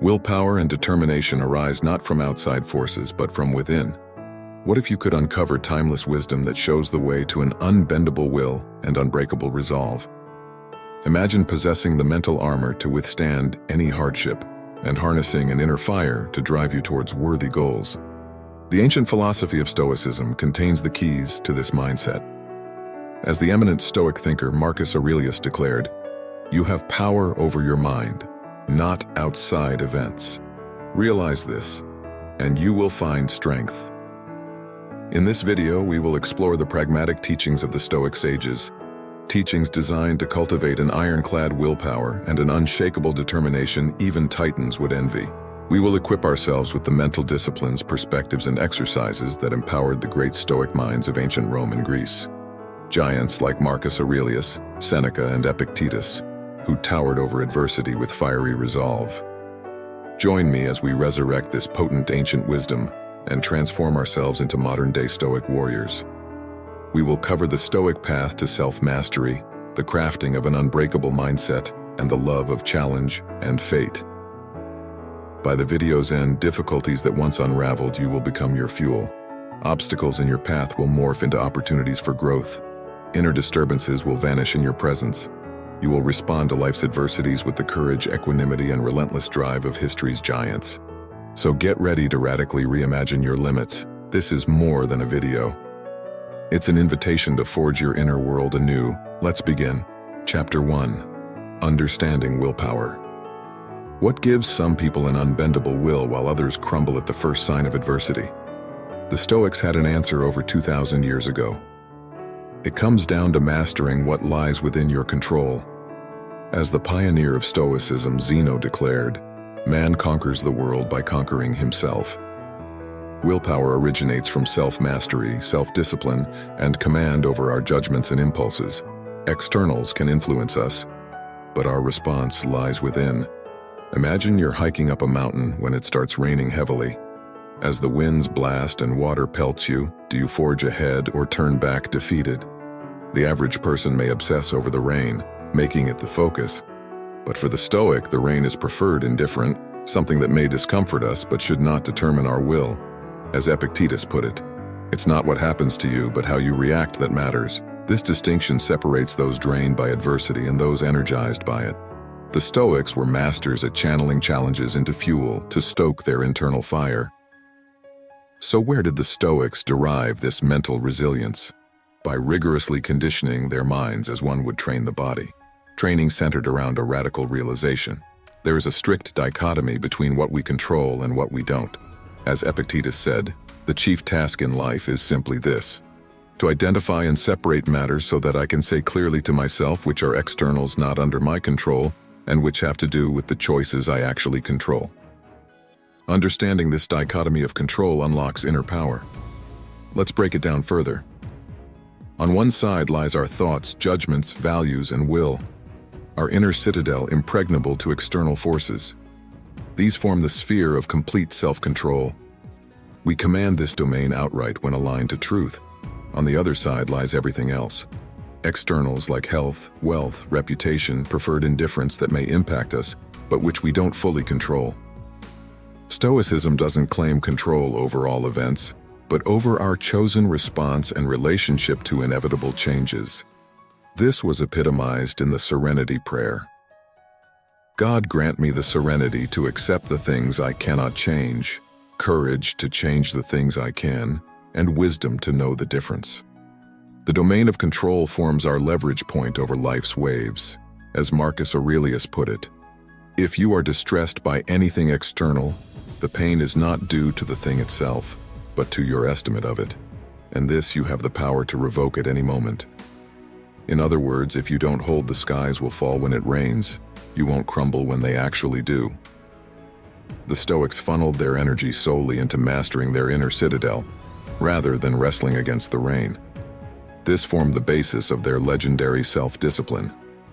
Willpower and determination arise not from outside forces, but from within. What if you could uncover timeless wisdom that shows the way to an unbendable will and unbreakable resolve? Imagine possessing the mental armor to withstand any hardship and harnessing an inner fire to drive you towards worthy goals. The ancient philosophy of Stoicism contains the keys to this mindset. As the eminent Stoic thinker Marcus Aurelius declared, "You have power over your mind, not outside events. Realize this, and you will find strength." In this video, we will explore the pragmatic teachings of the Stoic sages, teachings designed to cultivate an ironclad willpower and an unshakable determination even titans would envy. We will equip ourselves with the mental disciplines, perspectives, and exercises that empowered the great Stoic minds of ancient Rome and Greece. Giants like Marcus Aurelius, Seneca, and Epictetus, who towered over adversity with fiery resolve. Join me as we resurrect this potent ancient wisdom and transform ourselves into modern-day Stoic warriors. We will cover the Stoic path to self-mastery, the crafting of an unbreakable mindset, and the love of challenge and fate. By the video's end, difficulties that once unraveled you will become your fuel. Obstacles in your path will morph into opportunities for growth. Inner disturbances will vanish in your presence. You will respond to life's adversities with the courage, equanimity, and relentless drive of history's giants. So get ready to radically reimagine your limits. This is more than a video. It's an invitation to forge your inner world anew. Let's begin. Chapter 1. Understanding Willpower. What gives some people an unbendable will while others crumble at the first sign of adversity? The Stoics had an answer over 2,000 years ago. It comes down to mastering what lies within your control. As the pioneer of Stoicism, Zeno declared, "Man conquers the world by conquering himself." Willpower originates from self-mastery, self-discipline, and command over our judgments and impulses. Externals can influence us, but our response lies within. Imagine you're hiking up a mountain when it starts raining heavily. As the winds blast and water pelts you, do you forge ahead or turn back defeated? The average person may obsess over the rain, making it the focus. But for the Stoic, the rain is preferred indifferent, something that may discomfort us but should not determine our will. As Epictetus put it, "It's not what happens to you, but how you react that matters." This distinction separates those drained by adversity and those energized by it. The Stoics were masters at channeling challenges into fuel to stoke their internal fire. So where did the Stoics derive this mental resilience? By rigorously conditioning their minds as one would train the body. Training centered around a radical realization. There is a strict dichotomy between what we control and what we don't. As Epictetus said, the chief task in life is simply this: to identify and separate matters so that I can say clearly to myself which are externals not under my control and which have to do with the choices I actually control. Understanding this dichotomy of control unlocks inner power. Let's break it down further. On one side lies our thoughts, judgments, values, and will. Our inner citadel impregnable to external forces. These form the sphere of complete self-control. We command this domain outright when aligned to truth. On the other side lies everything else. Externals like health, wealth, reputation, preferred indifference that may impact us, but which we don't fully control. Stoicism doesn't claim control over all events, but over our chosen response and relationship to inevitable changes. This was epitomized in the Serenity Prayer. God grant me the serenity to accept the things I cannot change, courage to change the things I can, and wisdom to know the difference. The domain of control forms our leverage point over life's waves. As Marcus Aurelius put it, "If you are distressed by anything external, the pain is not due to the thing itself, but to your estimate of it, and this you have the power to revoke at any moment." In other words, if you don't hold the skies will fall when it rains, you won't crumble when they actually do. The Stoics funneled their energy solely into mastering their inner citadel, rather than wrestling against the rain. This formed the basis of their legendary self-discipline,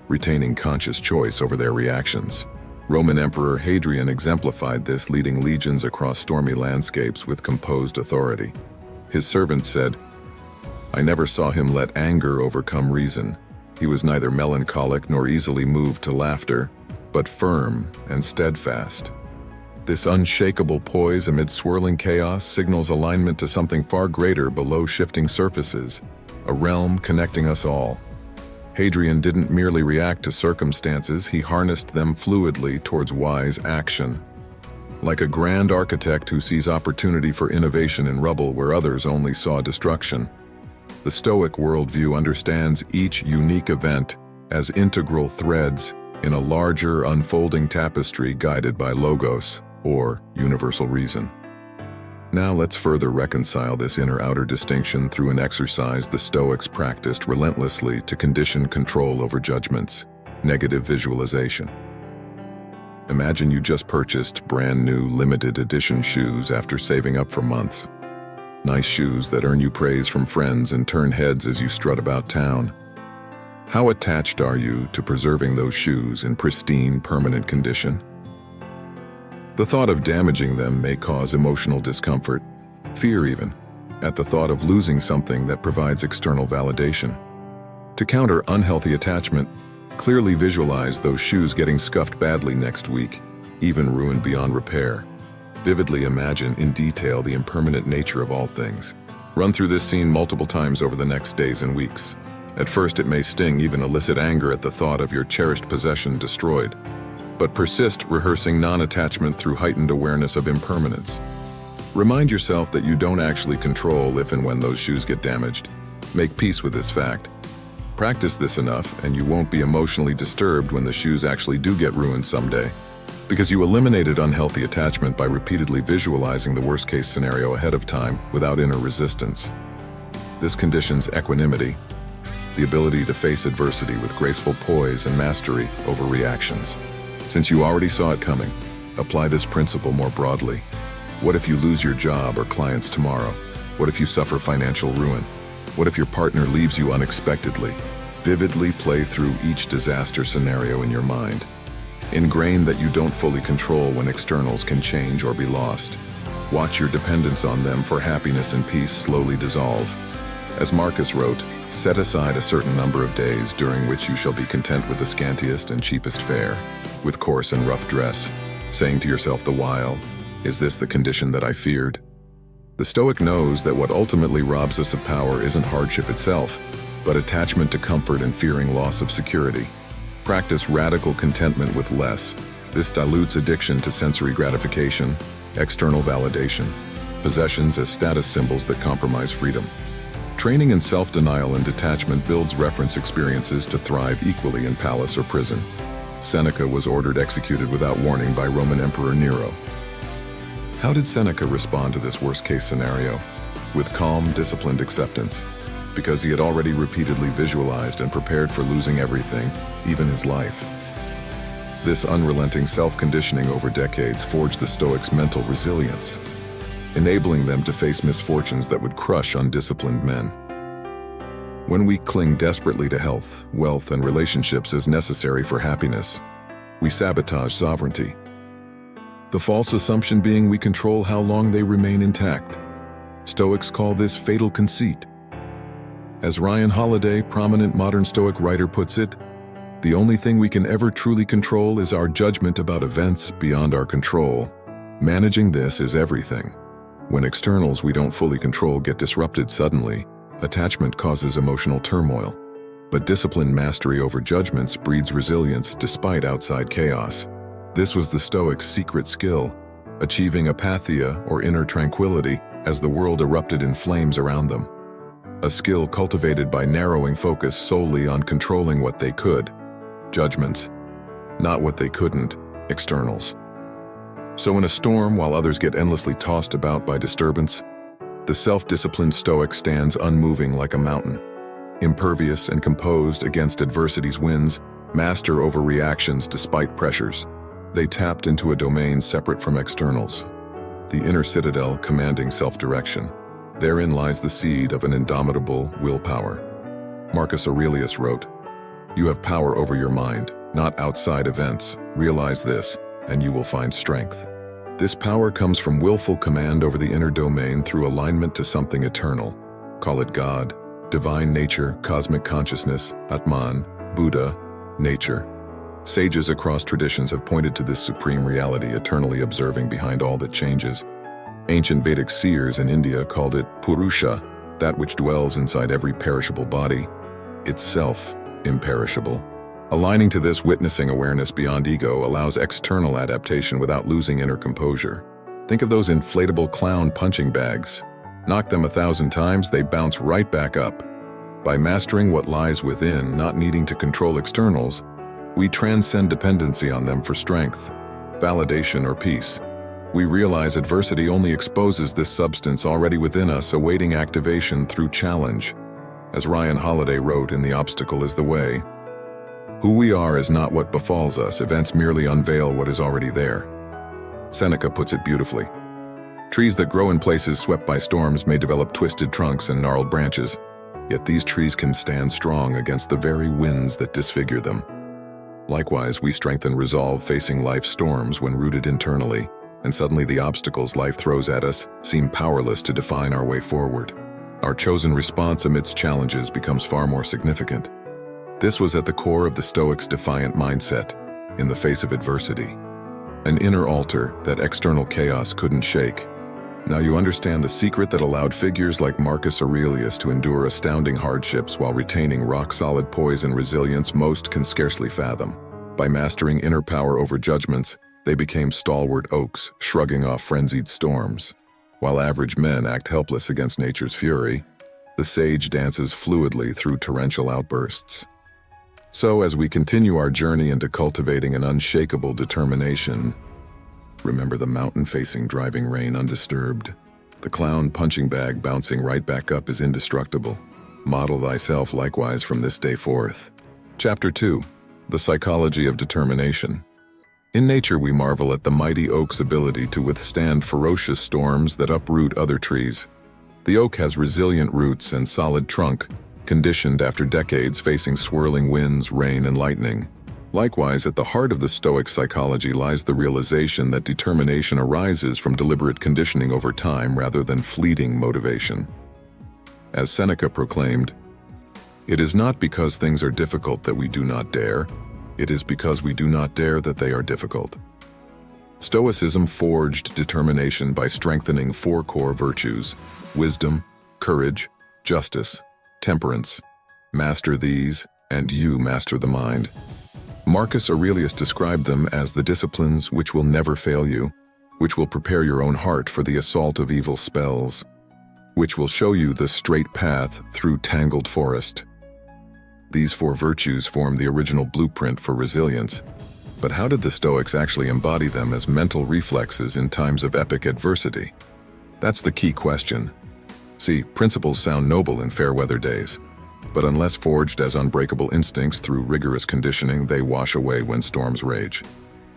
retaining conscious choice over their reactions. Roman Emperor Hadrian exemplified this, leading legions across stormy landscapes with composed authority. His servants said, "I never saw him let anger overcome reason. He was neither melancholic nor easily moved to laughter, but firm and steadfast." This unshakable poise amid swirling chaos signals alignment to something far greater below shifting surfaces, a realm connecting us all. Hadrian didn't merely react to circumstances, he harnessed them fluidly towards wise action. Like a grand architect who sees opportunity for innovation in rubble where others only saw destruction. The Stoic worldview understands each unique event as integral threads in a larger, unfolding tapestry guided by logos, or universal reason. Now let's further reconcile this inner-outer distinction through an exercise the Stoics practiced relentlessly to condition control over judgments: negative visualization. Imagine you just purchased brand new limited edition shoes after saving up for months. Nice shoes that earn you praise from friends and turn heads as you strut about town. How attached are you to preserving those shoes in pristine, permanent condition? The thought of damaging them may cause emotional discomfort, fear even, at the thought of losing something that provides external validation. To counter unhealthy attachment, clearly visualize those shoes getting scuffed badly next week, even ruined beyond repair. Vividly imagine in detail the impermanent nature of all things. Run through this scene multiple times over the next days and weeks. At first it may sting, even elicit anger at the thought of your cherished possession destroyed. But persist, rehearsing non-attachment through heightened awareness of impermanence. Remind yourself that you don't actually control if and when those shoes get damaged. Make peace with this fact. Practice this enough and you won't be emotionally disturbed when the shoes actually do get ruined someday, because you eliminated unhealthy attachment by repeatedly visualizing the worst-case scenario ahead of time without inner resistance. This conditions equanimity, the ability to face adversity with graceful poise and mastery over reactions. Since you already saw it coming, apply this principle more broadly. What if you lose your job or clients tomorrow? What if you suffer financial ruin? What if your partner leaves you unexpectedly? Vividly play through each disaster scenario in your mind. Ingrain that you don't fully control when externals can change or be lost. Watch your dependence on them for happiness and peace slowly dissolve. As Marcus wrote, set aside a certain number of days during which you shall be content with the scantiest and cheapest fare, with coarse and rough dress, saying to yourself the while, is this the condition that I feared? The Stoic knows that what ultimately robs us of power isn't hardship itself, but attachment to comfort and fearing loss of security. Practice radical contentment with less. This dilutes addiction to sensory gratification, external validation, possessions as status symbols that compromise freedom. Training in self-denial and detachment builds reference experiences to thrive equally in palace or prison. Seneca was ordered executed without warning by Roman Emperor Nero. How did Seneca respond to this worst-case scenario? With calm, disciplined acceptance, because he had already repeatedly visualized and prepared for losing everything, even his life. This unrelenting self-conditioning over decades forged the Stoics' mental resilience, enabling them to face misfortunes that would crush undisciplined men. When we cling desperately to health, wealth, and relationships as necessary for happiness, we sabotage sovereignty. The false assumption being we control how long they remain intact. Stoics call this fatal conceit. As Ryan Holiday, prominent modern Stoic writer, puts it, the only thing we can ever truly control is our judgment about events beyond our control. Managing this is everything. When externals we don't fully control get disrupted suddenly, attachment causes emotional turmoil. But disciplined mastery over judgments breeds resilience despite outside chaos. This was the Stoics' secret skill, achieving apatheia or inner tranquility as the world erupted in flames around them. A skill cultivated by narrowing focus solely on controlling what they could, judgments, not what they couldn't, externals. So in a storm, while others get endlessly tossed about by disturbance, the self-disciplined Stoic stands unmoving like a mountain, impervious and composed against adversity's winds, master over reactions despite pressures. They tapped into a domain separate from externals, the inner citadel commanding self-direction. Therein lies the seed of an indomitable willpower. Marcus Aurelius wrote, "You have power over your mind, not outside events. Realize this, and you will find strength." This power comes from willful command over the inner domain through alignment to something eternal. Call it God, divine nature, cosmic consciousness, Atman, Buddha, nature. Sages across traditions have pointed to this supreme reality, eternally observing behind all that changes. Ancient Vedic seers in India called it Purusha, that which dwells inside every perishable body, itself imperishable. Aligning to this, witnessing awareness beyond ego allows external adaptation without losing inner composure. Think of those inflatable clown punching bags. Knock them 1,000 times, they bounce right back up. By mastering what lies within, not needing to control externals, we transcend dependency on them for strength, validation, or peace. We realize adversity only exposes this substance already within us, awaiting activation through challenge. As Ryan Holiday wrote in The Obstacle is the Way, "Who we are is not what befalls us, events merely unveil what is already there." Seneca puts it beautifully. Trees that grow in places swept by storms may develop twisted trunks and gnarled branches, yet these trees can stand strong against the very winds that disfigure them. Likewise, we strengthen resolve facing life's storms when rooted internally, and suddenly the obstacles life throws at us seem powerless to define our way forward. Our chosen response amidst challenges becomes far more significant. This was at the core of the Stoics' defiant mindset, in the face of adversity. An inner altar that external chaos couldn't shake. Now you understand the secret that allowed figures like Marcus Aurelius to endure astounding hardships while retaining rock-solid poise and resilience most can scarcely fathom. By mastering inner power over judgments, they became stalwart oaks, shrugging off frenzied storms. While average men act helpless against nature's fury, the sage dances fluidly through torrential outbursts. So, as we continue our journey into cultivating an unshakable determination, remember the mountain facing driving rain undisturbed. The clown punching bag bouncing right back up is indestructible. Model thyself likewise from this day forth. Chapter 2. The Psychology of Determination. In nature we marvel at the mighty oak's ability to withstand ferocious storms that uproot other trees. The oak has resilient roots and solid trunk, conditioned after decades facing swirling winds, rain, and lightning. Likewise, at the heart of the Stoic psychology lies the realization that determination arises from deliberate conditioning over time rather than fleeting motivation. As Seneca proclaimed, "It is not because things are difficult that we do not dare, it is because we do not dare that they are difficult." Stoicism forged determination by strengthening 4 core virtues: wisdom, courage, justice, temperance. Master these, and you master the mind. Marcus Aurelius described them as the disciplines which will never fail you, which will prepare your own heart for the assault of evil spells, which will show you the straight path through tangled forest. These 4 virtues form the original blueprint for resilience. But how did the Stoics actually embody them as mental reflexes in times of epic adversity? That's the key question. See, principles sound noble in fair weather days, but unless forged as unbreakable instincts through rigorous conditioning, they wash away when storms rage.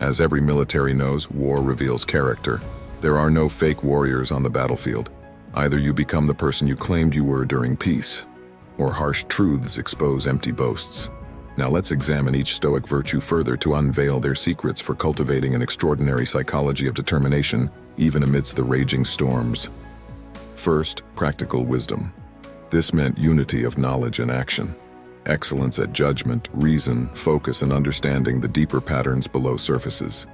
As every military knows, war reveals character. There are no fake warriors on the battlefield. Either you become the person you claimed you were during peace, or harsh truths expose empty boasts. Now let's examine each Stoic virtue further to unveil their secrets for cultivating an extraordinary psychology of determination, even amidst the raging storms. First, practical wisdom. This meant unity of knowledge and action, excellence at judgment, reason, focus, and understanding the deeper patterns below surfaces.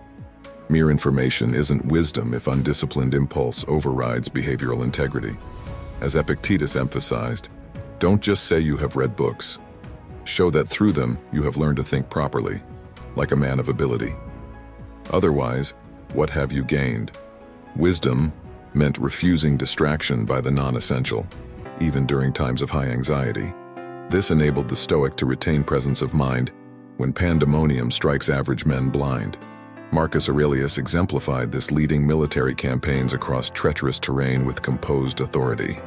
Mere information isn't wisdom if undisciplined impulse overrides behavioral integrity. As Epictetus emphasized, don't just say you have read books. Show that through them you have learned to think properly, like a man of ability. Otherwise, what have you gained? Wisdom meant refusing distraction by the non-essential, even during times of high anxiety. This enabled the Stoic to retain presence of mind when pandemonium strikes average men blind. Marcus Aurelius exemplified this, leading military campaigns across treacherous terrain with composed authority.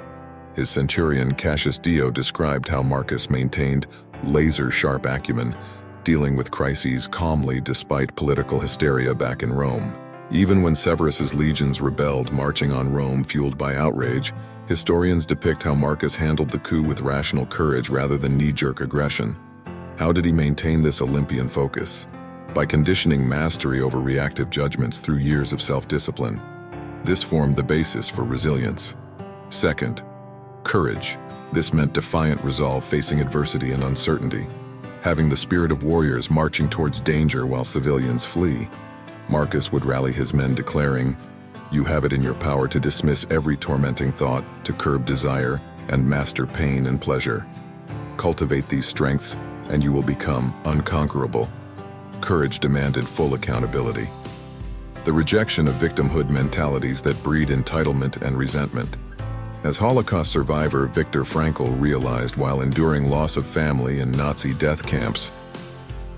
His centurion Cassius Dio described how Marcus maintained laser-sharp acumen, dealing with crises calmly despite political hysteria back in Rome. Even when Severus's legions rebelled, marching on Rome fueled by outrage, historians depict how Marcus handled the coup with rational courage rather than knee-jerk aggression. How did he maintain this Olympian focus? By conditioning mastery over reactive judgments through years of self-discipline. This formed the basis for resilience. Second, courage. This meant defiant resolve facing adversity and uncertainty. having the spirit of warriors marching towards danger while civilians flee. Marcus would rally his men declaring, "You have it in your power to dismiss every tormenting thought, to curb desire, and master pain and pleasure. Cultivate these strengths, and you will become unconquerable." Courage demanded full accountability. The rejection of victimhood mentalities that breed entitlement and resentment. As Holocaust survivor Viktor Frankl realized while enduring loss of family in Nazi death camps,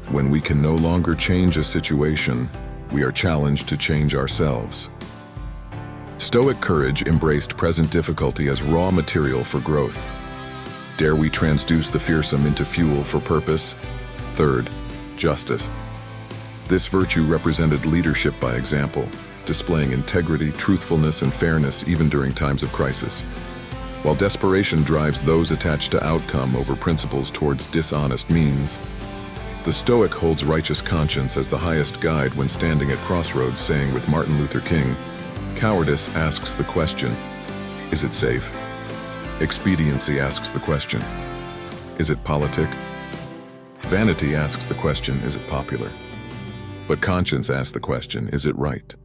when we can no longer change a situation, we are challenged to change ourselves. Stoic courage embraced present difficulty as raw material for growth. Dare we transduce the fearsome into fuel for purpose? Third, justice. This virtue represented leadership by example, displaying integrity, truthfulness, and fairness even during times of crisis. While desperation drives those attached to outcome over principles towards dishonest means, the Stoic holds righteous conscience as the highest guide when standing at crossroads, saying with Martin Luther King, "Cowardice asks the question, is it safe? Expediency asks the question, is it politic? Vanity asks the question, is it popular? But conscience asks the question, is it right?"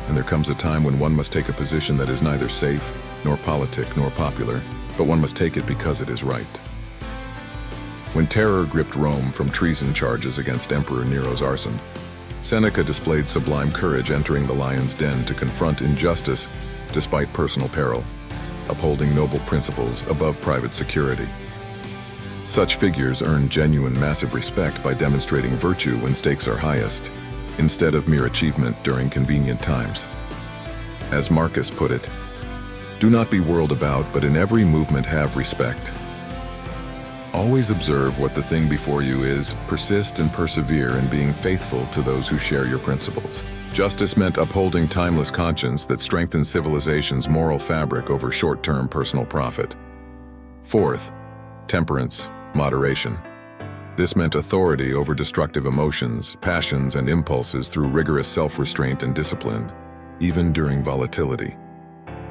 And there comes a time when one must take a position that is neither safe, nor politic, nor popular, but one must take it because it is right. When terror gripped Rome from treason charges against Emperor Nero's arson, Seneca displayed sublime courage, entering the lion's den to confront injustice despite personal peril, upholding noble principles above private security. Such figures earn genuine massive respect by demonstrating virtue when stakes are highest, instead of mere achievement during convenient times. As Marcus put it, "Do not be whirled about, but in every movement have respect. Always observe what the thing before you is, persist and persevere in being faithful to those who share your principles." Justice meant upholding timeless conscience that strengthens civilization's moral fabric over short-term personal profit. Fourth, temperance, moderation. This meant authority over destructive emotions, passions, and impulses through rigorous self-restraint and discipline, even during volatility.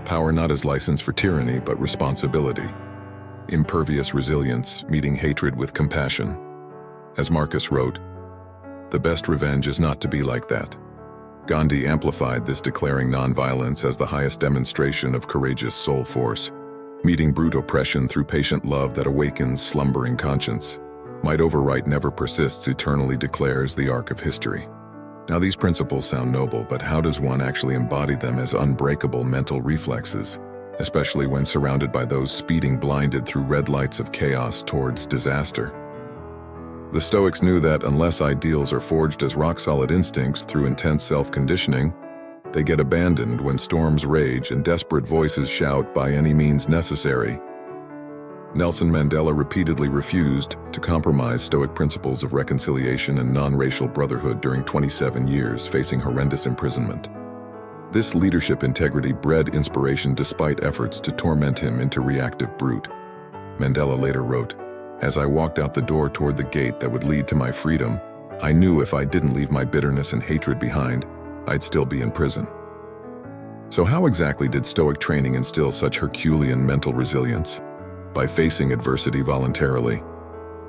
Power not as license for tyranny, but responsibility. Impervious resilience, meeting hatred with compassion. As Marcus wrote, "The best revenge is not to be like that." Gandhi amplified this, declaring nonviolence as the highest demonstration of courageous soul force, meeting brute oppression through patient love that awakens slumbering conscience. Might overwrite never persists, eternally declares the arc of history. Now these principles sound noble, but how does one actually embody them as unbreakable mental reflexes, especially when surrounded by those speeding blinded through red lights of chaos towards disaster? The Stoics knew that unless ideals are forged as rock-solid instincts through intense self-conditioning, they get abandoned when storms rage and desperate voices shout by any means necessary. Nelson Mandela repeatedly refused to compromise Stoic principles of reconciliation and non-racial brotherhood during 27 years, facing horrendous imprisonment. This leadership integrity bred inspiration despite efforts to torment him into reactive brute. Mandela later wrote, "As I walked out the door toward the gate that would lead to my freedom, I knew if I didn't leave my bitterness and hatred behind, I'd still be in prison." So how exactly did Stoic training instill such Herculean mental resilience? By facing adversity voluntarily.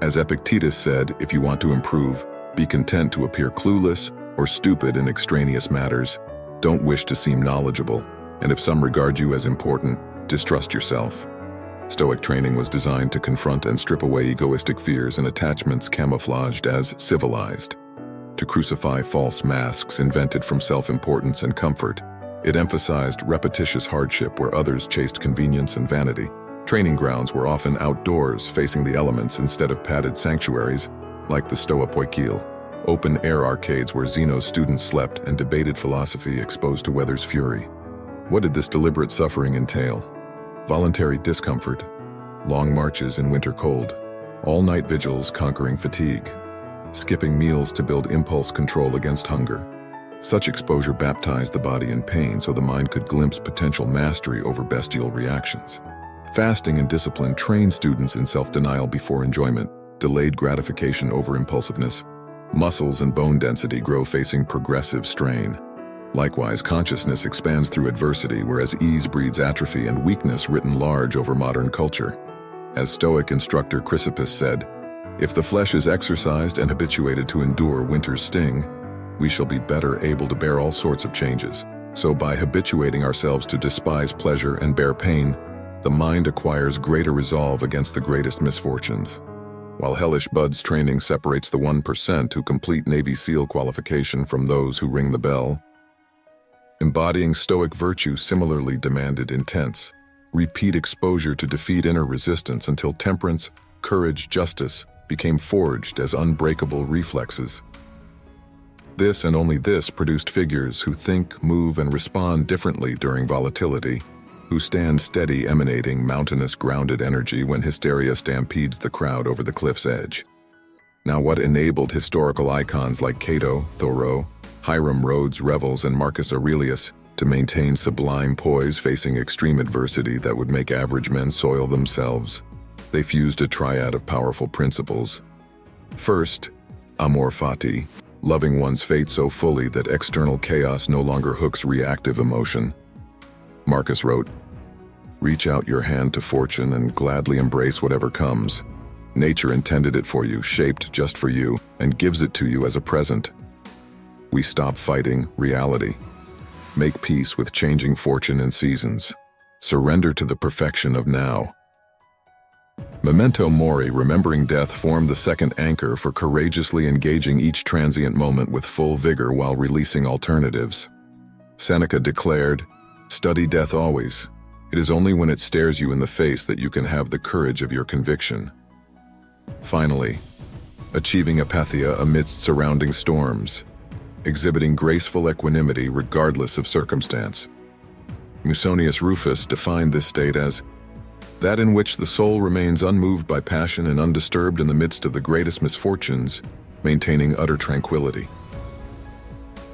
As Epictetus said, if you want to improve, be content to appear clueless or stupid in extraneous matters. Don't wish to seem knowledgeable, and if some regard you as important, distrust yourself. Stoic training was designed to confront and strip away egoistic fears and attachments camouflaged as civilized, to crucify false masks invented from self-importance and comfort. It emphasized repetitious hardship where others chased convenience and vanity. Training grounds were often outdoors, facing the elements instead of padded sanctuaries, like the Stoa Poikile, open-air arcades where Zeno's students slept and debated philosophy exposed to weather's fury. What did this deliberate suffering entail? Voluntary discomfort, long marches in winter cold, all-night vigils conquering fatigue, skipping meals to build impulse control against hunger. Such exposure baptized the body in pain so the mind could glimpse potential mastery over bestial reactions. Fasting and discipline trained students in self-denial before enjoyment, delayed gratification over impulsiveness. Muscles and bone density grow facing progressive strain. Likewise, consciousness expands through adversity, whereas ease breeds atrophy and weakness written large over modern culture. As Stoic instructor Chrysippus said, If the flesh is exercised and habituated to endure winter's sting, we shall be better able to bear all sorts of changes. So by habituating ourselves to despise pleasure and bear pain, the mind acquires greater resolve against the greatest misfortunes. While hellish buds training separates the 1% who complete Navy SEAL qualification from those who ring the bell, embodying Stoic virtue similarly demanded intense, repeat exposure to defeat inner resistance until temperance, courage, justice became forged as unbreakable reflexes. This and only this produced figures who think, move, and respond differently during volatility, who stand steady emanating mountainous grounded energy when hysteria stampedes the crowd over the cliff's edge. Now what enabled historical icons like Cato, Thoreau, Hiram Rhodes Revels, and Marcus Aurelius to maintain sublime poise facing extreme adversity that would make average men soil themselves? They fused a triad of powerful principles. First, amor fati, loving one's fate so fully that external chaos no longer hooks reactive emotion. Marcus wrote, "Reach out your hand to fortune and gladly embrace whatever comes. Nature intended it for you, shaped just for you, and gives it to you as a present." We stop fighting reality. Make peace with changing fortune and seasons. Surrender to the perfection of now. Memento mori, remembering death, formed the second anchor for courageously engaging each transient moment with full vigor while releasing alternatives. Seneca declared, "Study death always. It is only when it stares you in the face that you can have the courage of your conviction." Finally, achieving apatheia amidst surrounding storms, exhibiting graceful equanimity regardless of circumstance. Musonius Rufus defined this state as that in which the soul remains unmoved by passion and undisturbed in the midst of the greatest misfortunes, maintaining utter tranquility.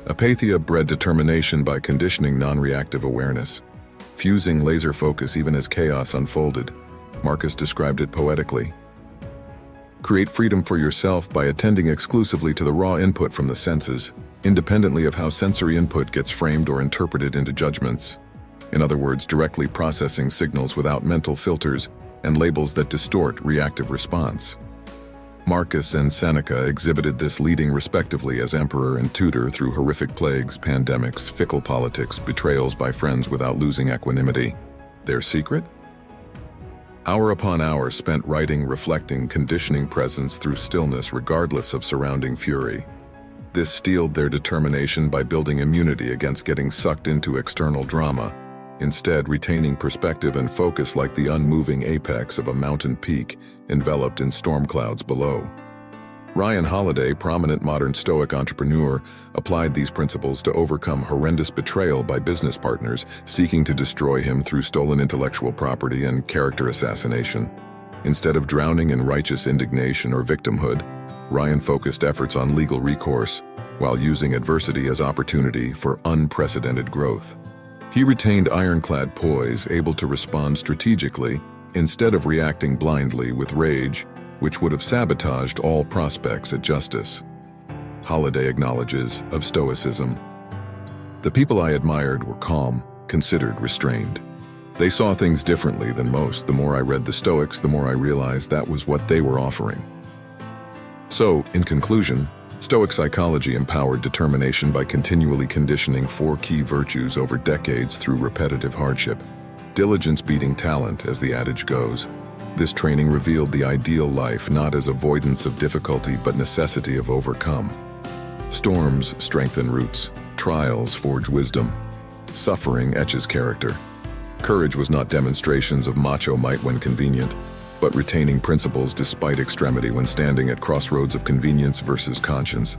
Apatheia bred determination by conditioning non-reactive awareness, fusing laser focus even as chaos unfolded. Marcus described it poetically. Create freedom for yourself by attending exclusively to the raw input from the senses, independently of how sensory input gets framed or interpreted into judgments. In other words, directly processing signals without mental filters and labels that distort reactive response. Marcus and Seneca exhibited this, leading respectively as emperor and tutor through horrific plagues, pandemics, fickle politics, betrayals by friends without losing equanimity. Their secret? Hour upon hour spent writing, reflecting, conditioning presence through stillness regardless of surrounding fury. This steeled their determination by building immunity against getting sucked into external drama, instead retaining perspective and focus like the unmoving apex of a mountain peak enveloped in storm clouds below. Ryan Holiday, prominent modern Stoic entrepreneur, applied these principles to overcome horrendous betrayal by business partners seeking to destroy him through stolen intellectual property and character assassination. Instead of drowning in righteous indignation or victimhood, Ryan focused efforts on legal recourse while using adversity as opportunity for unprecedented growth. He retained ironclad poise, able to respond strategically instead of reacting blindly with rage, which would have sabotaged all prospects at justice. Holiday acknowledges of Stoicism. The people I admired were calm, considered, restrained. They saw things differently than most. The more I read the Stoics, the more I realized that was what they were offering. So, in conclusion, Stoic psychology empowered determination by continually conditioning 4 key virtues over decades through repetitive hardship. Diligence beating talent, as the adage goes. This training revealed the ideal life not as avoidance of difficulty but necessity of overcome. Storms strengthen roots, trials forge wisdom, suffering etches character. Courage was not demonstrations of macho might when convenient, but retaining principles despite extremity when standing at crossroads of convenience versus conscience.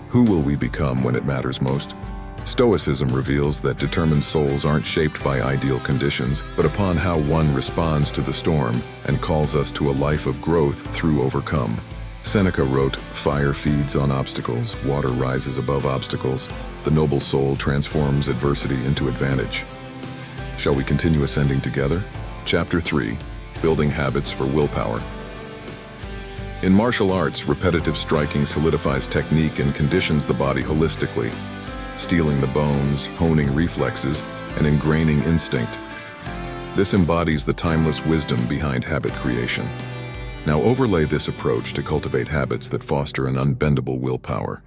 Who will we become when it matters most? Stoicism reveals that determined souls aren't shaped by ideal conditions, but upon how one responds to the storm, and calls us to a life of growth through overcome. Seneca wrote, "Fire feeds on obstacles, water rises above obstacles. The noble soul transforms adversity into advantage." Shall we continue ascending together? Chapter 3. Building habits for willpower. In martial arts, repetitive striking solidifies technique and conditions the body holistically, steeling the bones, honing reflexes, and ingraining instinct. This embodies the timeless wisdom behind habit creation. Now overlay this approach to cultivate habits that foster an unbendable willpower.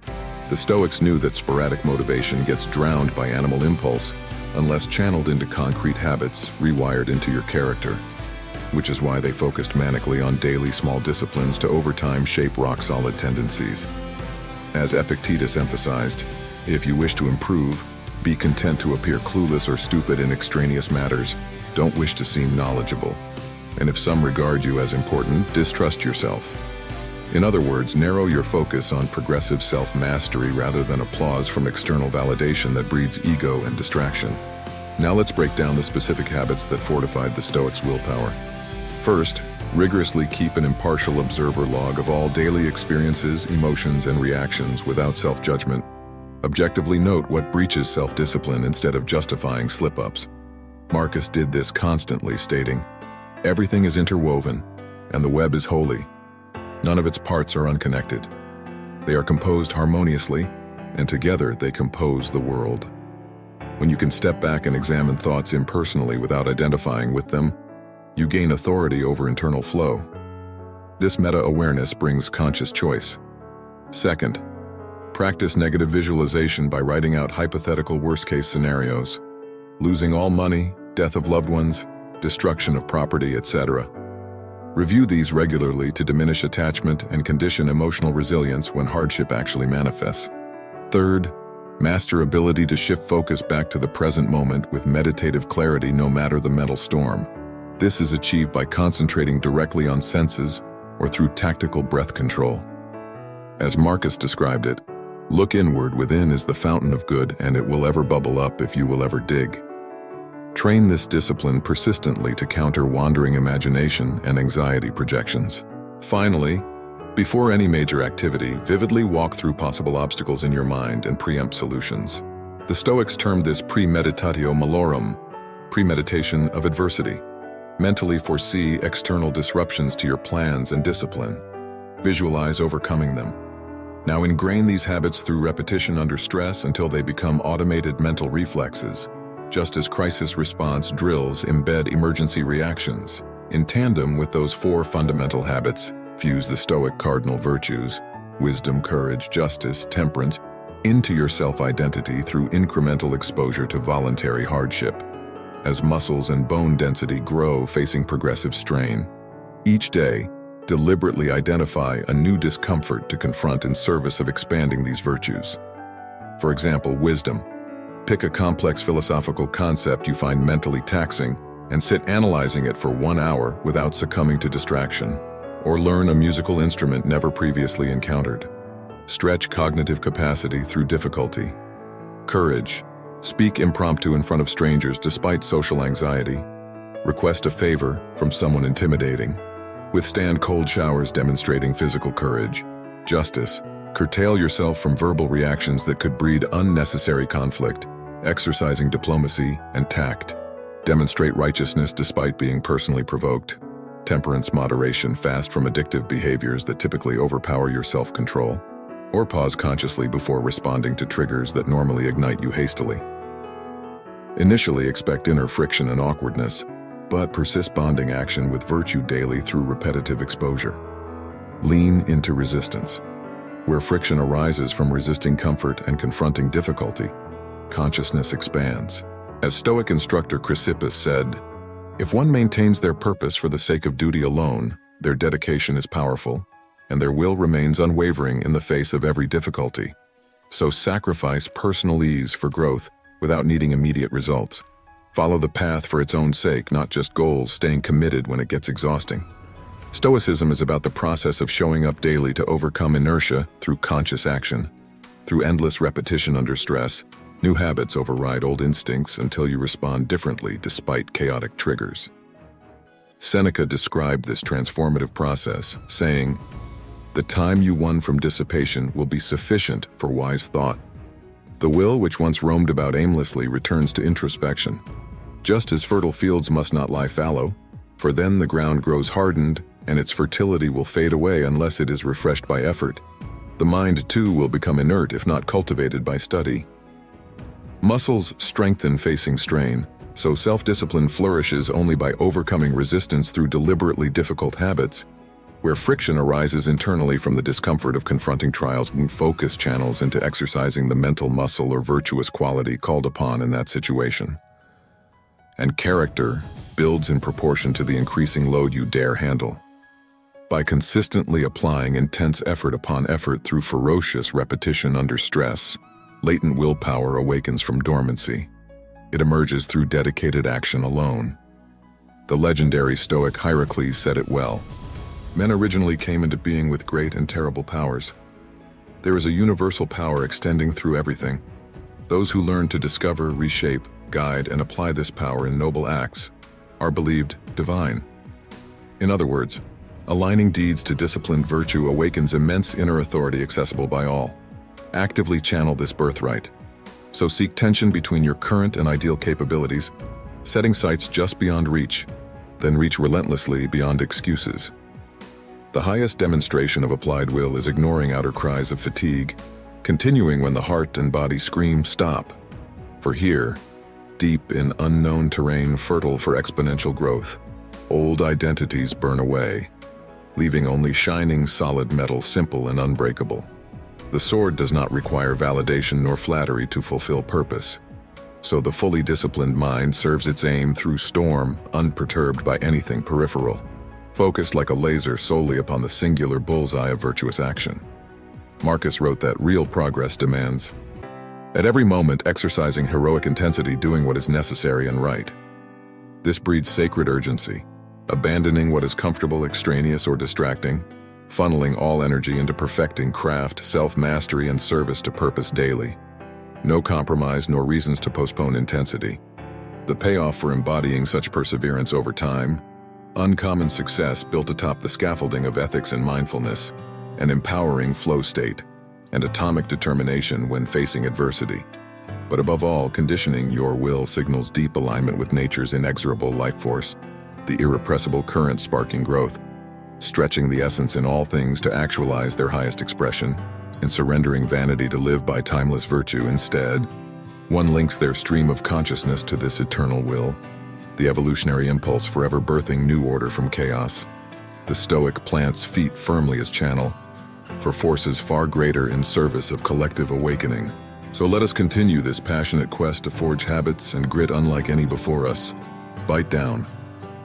The Stoics knew that sporadic motivation gets drowned by animal impulse unless channeled into concrete habits rewired into your character, which is why they focused manically on daily small disciplines to over time shape rock-solid tendencies. As Epictetus emphasized, if you wish to improve, be content to appear clueless or stupid in extraneous matters. Don't wish to seem knowledgeable. And if some regard you as important, distrust yourself. In other words, narrow your focus on progressive self-mastery rather than applause from external validation that breeds ego and distraction. Now let's break down the specific habits that fortified the Stoics' willpower. First, rigorously keep an impartial observer log of all daily experiences, emotions, and reactions without self-judgment. Objectively note what breaches self-discipline instead of justifying slip-ups. Marcus did this constantly, stating, "Everything is interwoven, and the web is holy. None of its parts are unconnected. They are composed harmoniously, and together they compose the world." When you can step back and examine thoughts impersonally without identifying with them, you gain authority over internal flow. This meta-awareness brings conscious choice. Second, practice negative visualization by writing out hypothetical worst-case scenarios. Losing all money, death of loved ones, destruction of property, etc. Review these regularly to diminish attachment and condition emotional resilience when hardship actually manifests. Third, master ability to shift focus back to the present moment with meditative clarity no matter the mental storm. This is achieved by concentrating directly on senses or through tactical breath control. As Marcus described it, look inward, within is the fountain of good, and it will ever bubble up if you will ever dig. Train this discipline persistently to counter wandering imagination and anxiety projections. Finally, before any major activity, vividly walk through possible obstacles in your mind and preempt solutions. The Stoics termed this premeditatio malorum, premeditation of adversity. Mentally foresee external disruptions to your plans and discipline. Visualize overcoming them. Now ingrain these habits through repetition under stress until they become automated mental reflexes. Just as crisis response drills embed emergency reactions, in tandem with those 4 fundamental habits, fuse the Stoic cardinal virtues, wisdom, courage, justice, temperance, into your self-identity through incremental exposure to voluntary hardship. As muscles and bone density grow facing progressive strain, each day, deliberately identify a new discomfort to confront in service of expanding these virtues. For example, wisdom. Pick a complex philosophical concept you find mentally taxing and sit analyzing it for 1 hour without succumbing to distraction. Or learn a musical instrument never previously encountered. Stretch cognitive capacity through difficulty. Courage. Speak impromptu in front of strangers despite social anxiety. Request a favor from someone intimidating. Withstand cold showers demonstrating physical courage. Justice. Curtail yourself from verbal reactions that could breed unnecessary conflict, exercising diplomacy and tact. Demonstrate righteousness despite being personally provoked. Temperance, moderation, fast from addictive behaviors that typically overpower your self-control. Or pause consciously before responding to triggers that normally ignite you hastily. Initially expect inner friction and awkwardness, but persist bonding action with virtue daily through repetitive exposure. Lean into resistance. Where friction arises from resisting comfort and confronting difficulty, consciousness expands. As Stoic instructor Chrysippus said, "If one maintains their purpose for the sake of duty alone, their dedication is powerful, and their will remains unwavering in the face of every difficulty. So sacrifice personal ease for growth without needing immediate results. Follow the path for its own sake, not just goals, staying committed when it gets exhausting." Stoicism is about the process of showing up daily to overcome inertia through conscious action. Through endless repetition under stress, new habits override old instincts until you respond differently despite chaotic triggers. Seneca described this transformative process, saying, "The time you won from dissipation will be sufficient for wise thought. The will which once roamed about aimlessly returns to introspection. Just as fertile fields must not lie fallow, for then the ground grows hardened and its fertility will fade away unless it is refreshed by effort. The mind too will become inert if not cultivated by study. Muscles strengthen facing strain, so self-discipline flourishes only by overcoming resistance through deliberately difficult habits. Where friction arises internally from the discomfort of confronting trials, focus channels into exercising the mental muscle or virtuous quality called upon in that situation. And character builds in proportion to the increasing load you dare handle. By consistently applying intense effort upon effort through ferocious repetition under stress, latent willpower awakens from dormancy. It emerges through dedicated action alone. The legendary Stoic Hierocles said it well. Men originally came into being with great and terrible powers. There is a universal power extending through everything. Those who learn to discover, reshape, guide, and apply this power in noble acts are believed divine. In other words, aligning deeds to disciplined virtue awakens immense inner authority accessible by all. Actively channel this birthright. So seek tension between your current and ideal capabilities, setting sights just beyond reach, then reach relentlessly beyond excuses. The highest demonstration of applied will is ignoring outer cries of fatigue, continuing when the heart and body scream stop. For here, deep in unknown terrain fertile for exponential growth, old identities burn away, leaving only shining solid metal, simple and unbreakable. The sword does not require validation nor flattery to fulfill purpose, so the fully disciplined mind serves its aim through storm, unperturbed by anything peripheral, focused like a laser solely upon the singular bullseye of virtuous action. Marcus wrote that real progress demands, at every moment, exercising heroic intensity, doing what is necessary and right. This breeds sacred urgency, abandoning what is comfortable, extraneous, or distracting, funneling all energy into perfecting craft, self-mastery, and service to purpose daily. No compromise nor reasons to postpone intensity. The payoff for embodying such perseverance over time, uncommon success built atop the scaffolding of ethics and mindfulness, an empowering flow state, and atomic determination when facing adversity. But above all, conditioning your will signals deep alignment with nature's inexorable life force, the irrepressible current sparking growth, stretching the essence in all things to actualize their highest expression, and surrendering vanity to live by timeless virtue instead. One links their stream of consciousness to this eternal will, the evolutionary impulse forever birthing new order from chaos. The Stoic plants feet firmly as channel for forces far greater in service of collective awakening. So let us continue this passionate quest to forge habits and grit unlike any before us. Bite down.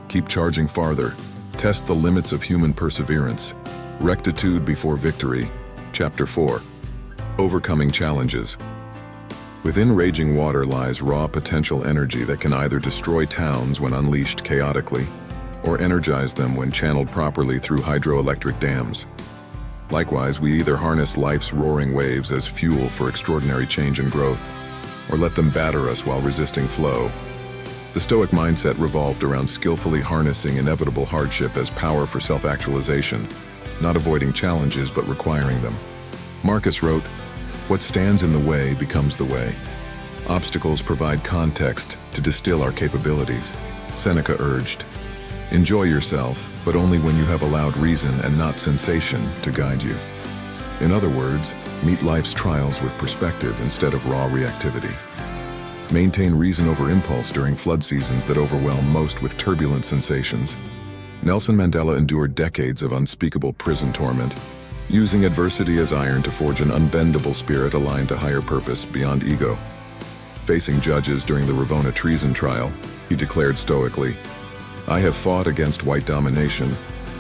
Keep charging farther. Test the limits of human perseverance. Rectitude before victory. Chapter 4. Overcoming challenges. Within raging water lies raw potential energy that can either destroy towns when unleashed chaotically, or energize them when channeled properly through hydroelectric dams. Likewise, we either harness life's roaring waves as fuel for extraordinary change and growth, or let them batter us while resisting flow. The Stoic mindset revolved around skillfully harnessing inevitable hardship as power for self-actualization, not avoiding challenges but requiring them. Marcus wrote, "What stands in the way becomes the way. Obstacles provide context to distill our capabilities." Seneca urged, "Enjoy yourself, but only when you have allowed reason and not sensation to guide you." In other words, meet life's trials with perspective instead of raw reactivity. Maintain reason over impulse during flood seasons that overwhelm most with turbulent sensations. Nelson Mandela endured decades of unspeakable prison torment, using adversity as iron to forge an unbendable spirit aligned to higher purpose beyond ego. Facing judges during the Ravona treason trial, he declared stoically, "I have fought against white domination,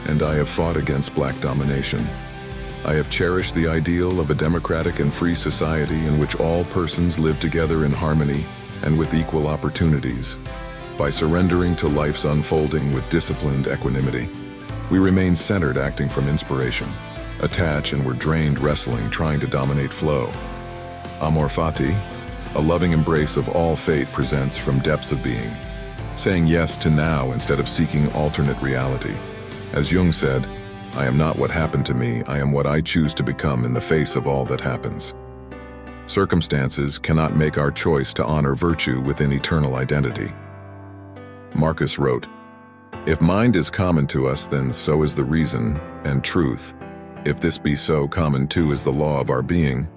and I have fought against black domination. I have cherished the ideal of a democratic and free society in which all persons live together in harmony and with equal opportunities. By surrendering to life's unfolding with disciplined equanimity, we remain centered, acting from inspiration. Attach and were drained, wrestling, trying to dominate flow. Amor fati, a loving embrace of all fate presents from depths of being, saying yes to now instead of seeking alternate reality. As Jung said, I am not what happened to me, I am what I choose to become in the face of all that happens." Circumstances cannot make our choice to honor virtue within eternal identity. Marcus wrote, "If mind is common to us, then so is the reason and truth. If this be so, common too is the law of our being."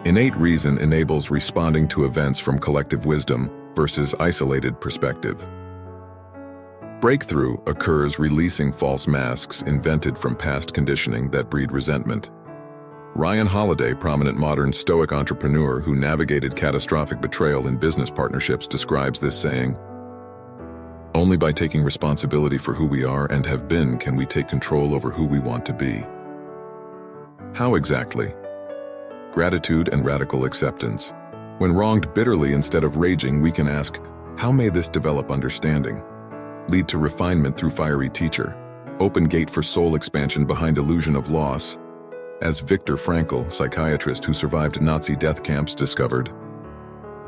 Innate reason enables responding to events from collective wisdom versus isolated perspective. Breakthrough occurs releasing false masks invented from past conditioning that breed resentment. Ryan Holiday, prominent modern Stoic entrepreneur who navigated catastrophic betrayal in business partnerships, describes this saying, "Only by taking responsibility for who we are and have been can we take control over who we want to be." How exactly? Gratitude and radical acceptance. When wronged bitterly instead of raging, we can ask, how may this develop understanding? Lead to refinement through fiery teacher. Open gate for soul expansion behind illusion of loss. As Viktor Frankl, psychiatrist who survived Nazi death camps, discovered,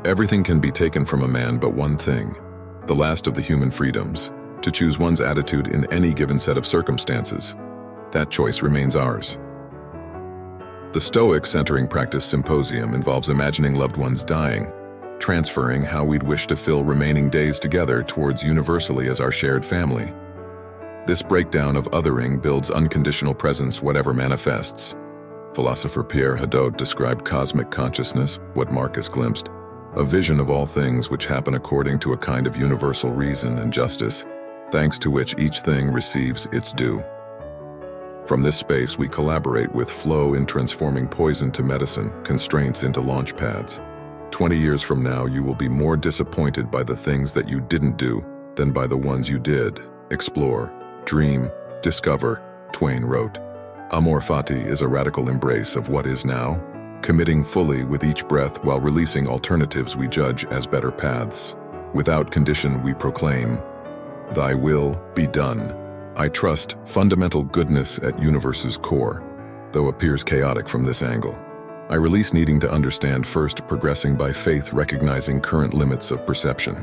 everything can be taken from a man but one thing, the last of the human freedoms, to choose one's attitude in any given set of circumstances. That choice remains ours. The Stoic Centering Practice Symposium involves imagining loved ones dying, transferring how we'd wish to fill remaining days together towards universally as our shared family. This breakdown of othering builds unconditional presence whatever manifests. Philosopher Pierre Hadot described cosmic consciousness, what Marcus glimpsed, a vision of all things which happen according to a kind of universal reason and justice, thanks to which each thing receives its due. From this space, we collaborate with flow in transforming poison to medicine, constraints into launch pads. 20 years from now, you will be more disappointed by the things that you didn't do than by the ones you did. Explore, dream, discover, Twain wrote. Amor fati is a radical embrace of what is now, committing fully with each breath while releasing alternatives we judge as better paths. Without condition, we proclaim, "Thy will be done." I trust fundamental goodness at universe's core, though appears chaotic from this angle. I release needing to understand first, progressing by faith, recognizing current limits of perception.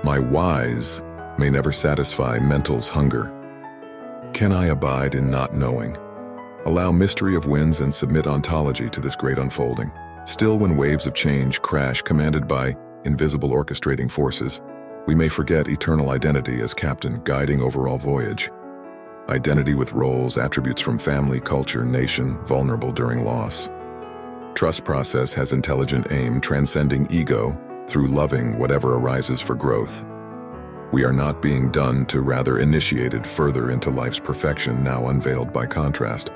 My whys may never satisfy mental's hunger. Can I abide in not knowing? Allow mystery of winds and submit ontology to this great unfolding. Still, when waves of change crash commanded by invisible orchestrating forces, we may forget eternal identity as captain guiding overall voyage. Identity with roles, attributes from family, culture, nation, vulnerable during loss. Trust process has intelligent aim, transcending ego through loving whatever arises for growth. We are not being done to, rather initiated further into life's perfection, now unveiled by contrast.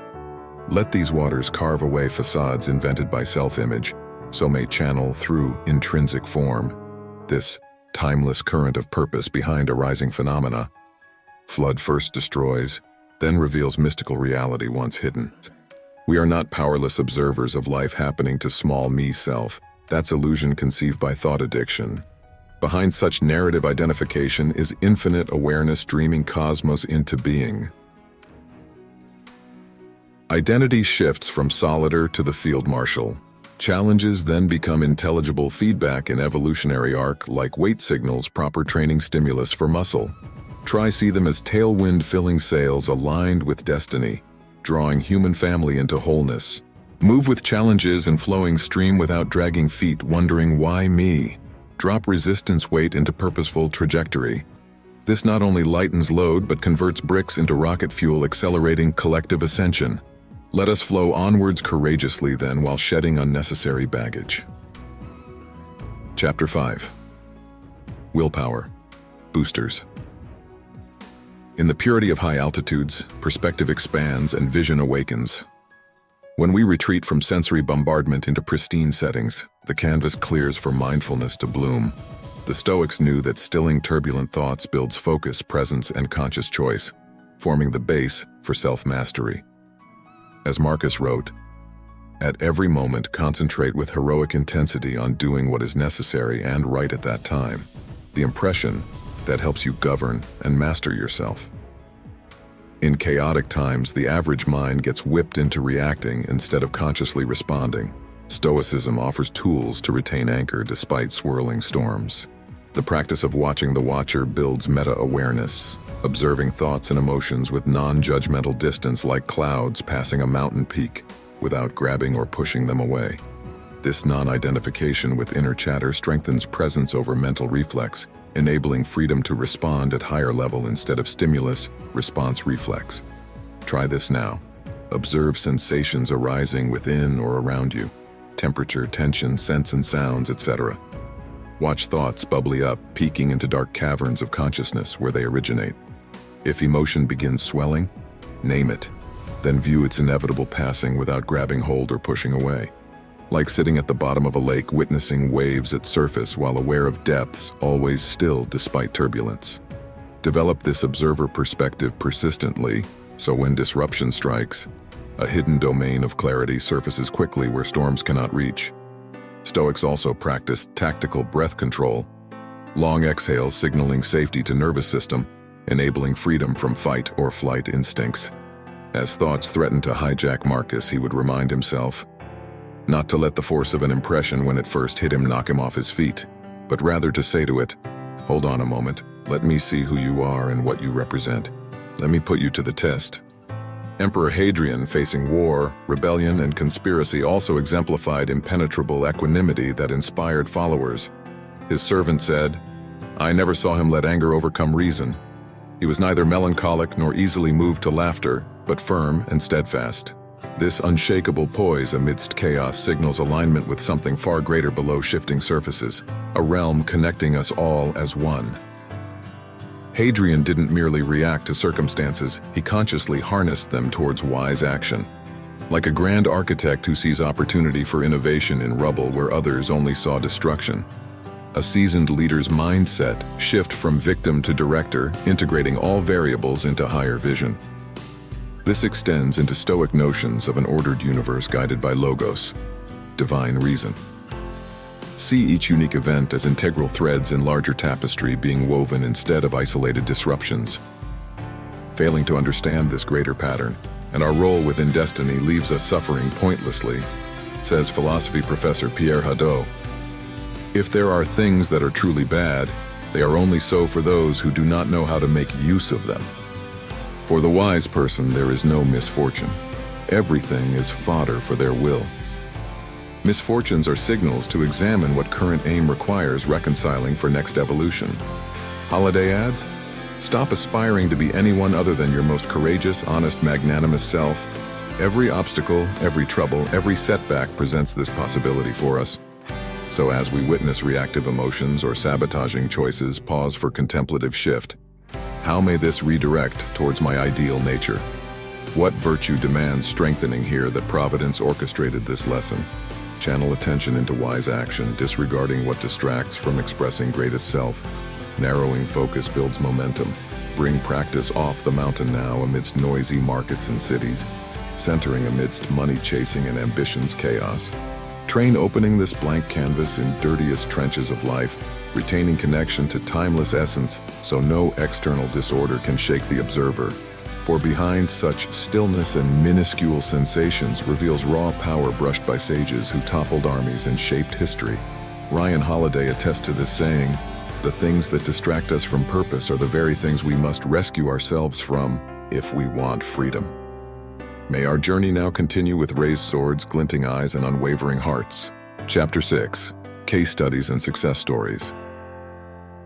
Let these waters carve away facades invented by self-image, so may channel through intrinsic form this timeless current of purpose behind arising phenomena. Flood first destroys, then reveals mystical reality once hidden. We are not powerless observers of life happening to small me self. That's illusion conceived by thought addiction. Behind such narrative identification is infinite awareness dreaming cosmos into being. Identity shifts from solider to the field marshal. Challenges then become intelligible feedback in evolutionary arc, like weight signals, proper training stimulus for muscle. Try see them as tailwind filling sails aligned with destiny, drawing human family into wholeness. Move with challenges and flowing stream without dragging feet, wondering why me? Drop resistance weight into purposeful trajectory. This not only lightens load but converts bricks into rocket fuel, accelerating collective ascension. Let us flow onwards courageously then while shedding unnecessary baggage. Chapter 5. Willpower Boosters. In the purity of high altitudes, perspective expands and vision awakens. When we retreat from sensory bombardment into pristine settings, the canvas clears for mindfulness to bloom. The Stoics knew that stilling turbulent thoughts builds focus, presence, and conscious choice, forming the base for self-mastery. As Marcus wrote, "At every moment concentrate with heroic intensity on doing what is necessary and right at that time. The impression that helps you govern and master yourself." In chaotic times, the average mind gets whipped into reacting instead of consciously responding. Stoicism offers tools to retain anchor despite swirling storms. The practice of watching the watcher builds meta-awareness, observing thoughts and emotions with non-judgmental distance like clouds passing a mountain peak without grabbing or pushing them away. This non-identification with inner chatter strengthens presence over mental reflex, enabling freedom to respond at higher level instead of stimulus-response reflex. Try this now. Observe sensations arising within or around you, temperature, tension, scents and sounds, etc. Watch thoughts bubbly up, peeking into dark caverns of consciousness where they originate. If emotion begins swelling, name it, then view its inevitable passing without grabbing hold or pushing away. Like sitting at the bottom of a lake witnessing waves at surface while aware of depths always still despite turbulence. Develop this observer perspective persistently, so when disruption strikes, a hidden domain of clarity surfaces quickly where storms cannot reach. Stoics also practiced tactical breath control, long exhales signaling safety to nervous system, enabling freedom from fight or flight instincts. As thoughts threatened to hijack Marcus, he would remind himself not to let the force of an impression when it first hit him knock him off his feet, but rather to say to it, "Hold on a moment, let me see who you are and what you represent. Let me put you to the test." Emperor Hadrian, facing war, rebellion, and conspiracy, also exemplified impenetrable equanimity that inspired followers. His servant said, "I never saw him let anger overcome reason. He was neither melancholic nor easily moved to laughter, but firm and steadfast." This unshakable poise amidst chaos signals alignment with something far greater below shifting surfaces, a realm connecting us all as one. Hadrian didn't merely react to circumstances, he consciously harnessed them towards wise action. Like a grand architect who sees opportunity for innovation in rubble where others only saw destruction. A seasoned leader's mindset shift from victim to director, integrating all variables into higher vision. This extends into Stoic notions of an ordered universe guided by logos, divine reason. See each unique event as integral threads in larger tapestry being woven instead of isolated disruptions. Failing to understand this greater pattern, and our role within destiny leaves us suffering pointlessly, says philosophy professor Pierre Hadot. If there are things that are truly bad, they are only so for those who do not know how to make use of them. For the wise person, there is no misfortune. Everything is fodder for their will. Misfortunes are signals to examine what current aim requires reconciling for next evolution. Holiday ads? Stop aspiring to be anyone other than your most courageous, honest, magnanimous self. Every obstacle, every trouble, every setback presents this possibility for us. So as we witness reactive emotions or sabotaging choices, pause for contemplative shift. How may this redirect towards my ideal nature? What virtue demands strengthening here that Providence orchestrated this lesson? Channel attention into wise action, disregarding what distracts from expressing greatest self. Narrowing focus builds momentum. Bring practice off the mountain now amidst noisy markets and cities, centering amidst money-chasing and ambition's chaos. Train opening this blank canvas in dirtiest trenches of life, retaining connection to timeless essence so no external disorder can shake the observer. For behind such stillness and minuscule sensations reveals raw power brushed by sages who toppled armies and shaped history. Ryan Holiday attests to this saying, "The things that distract us from purpose are the very things we must rescue ourselves from if we want freedom." May our journey now continue with raised swords, glinting eyes, and unwavering hearts. Chapter 6. Case Studies and Success Stories.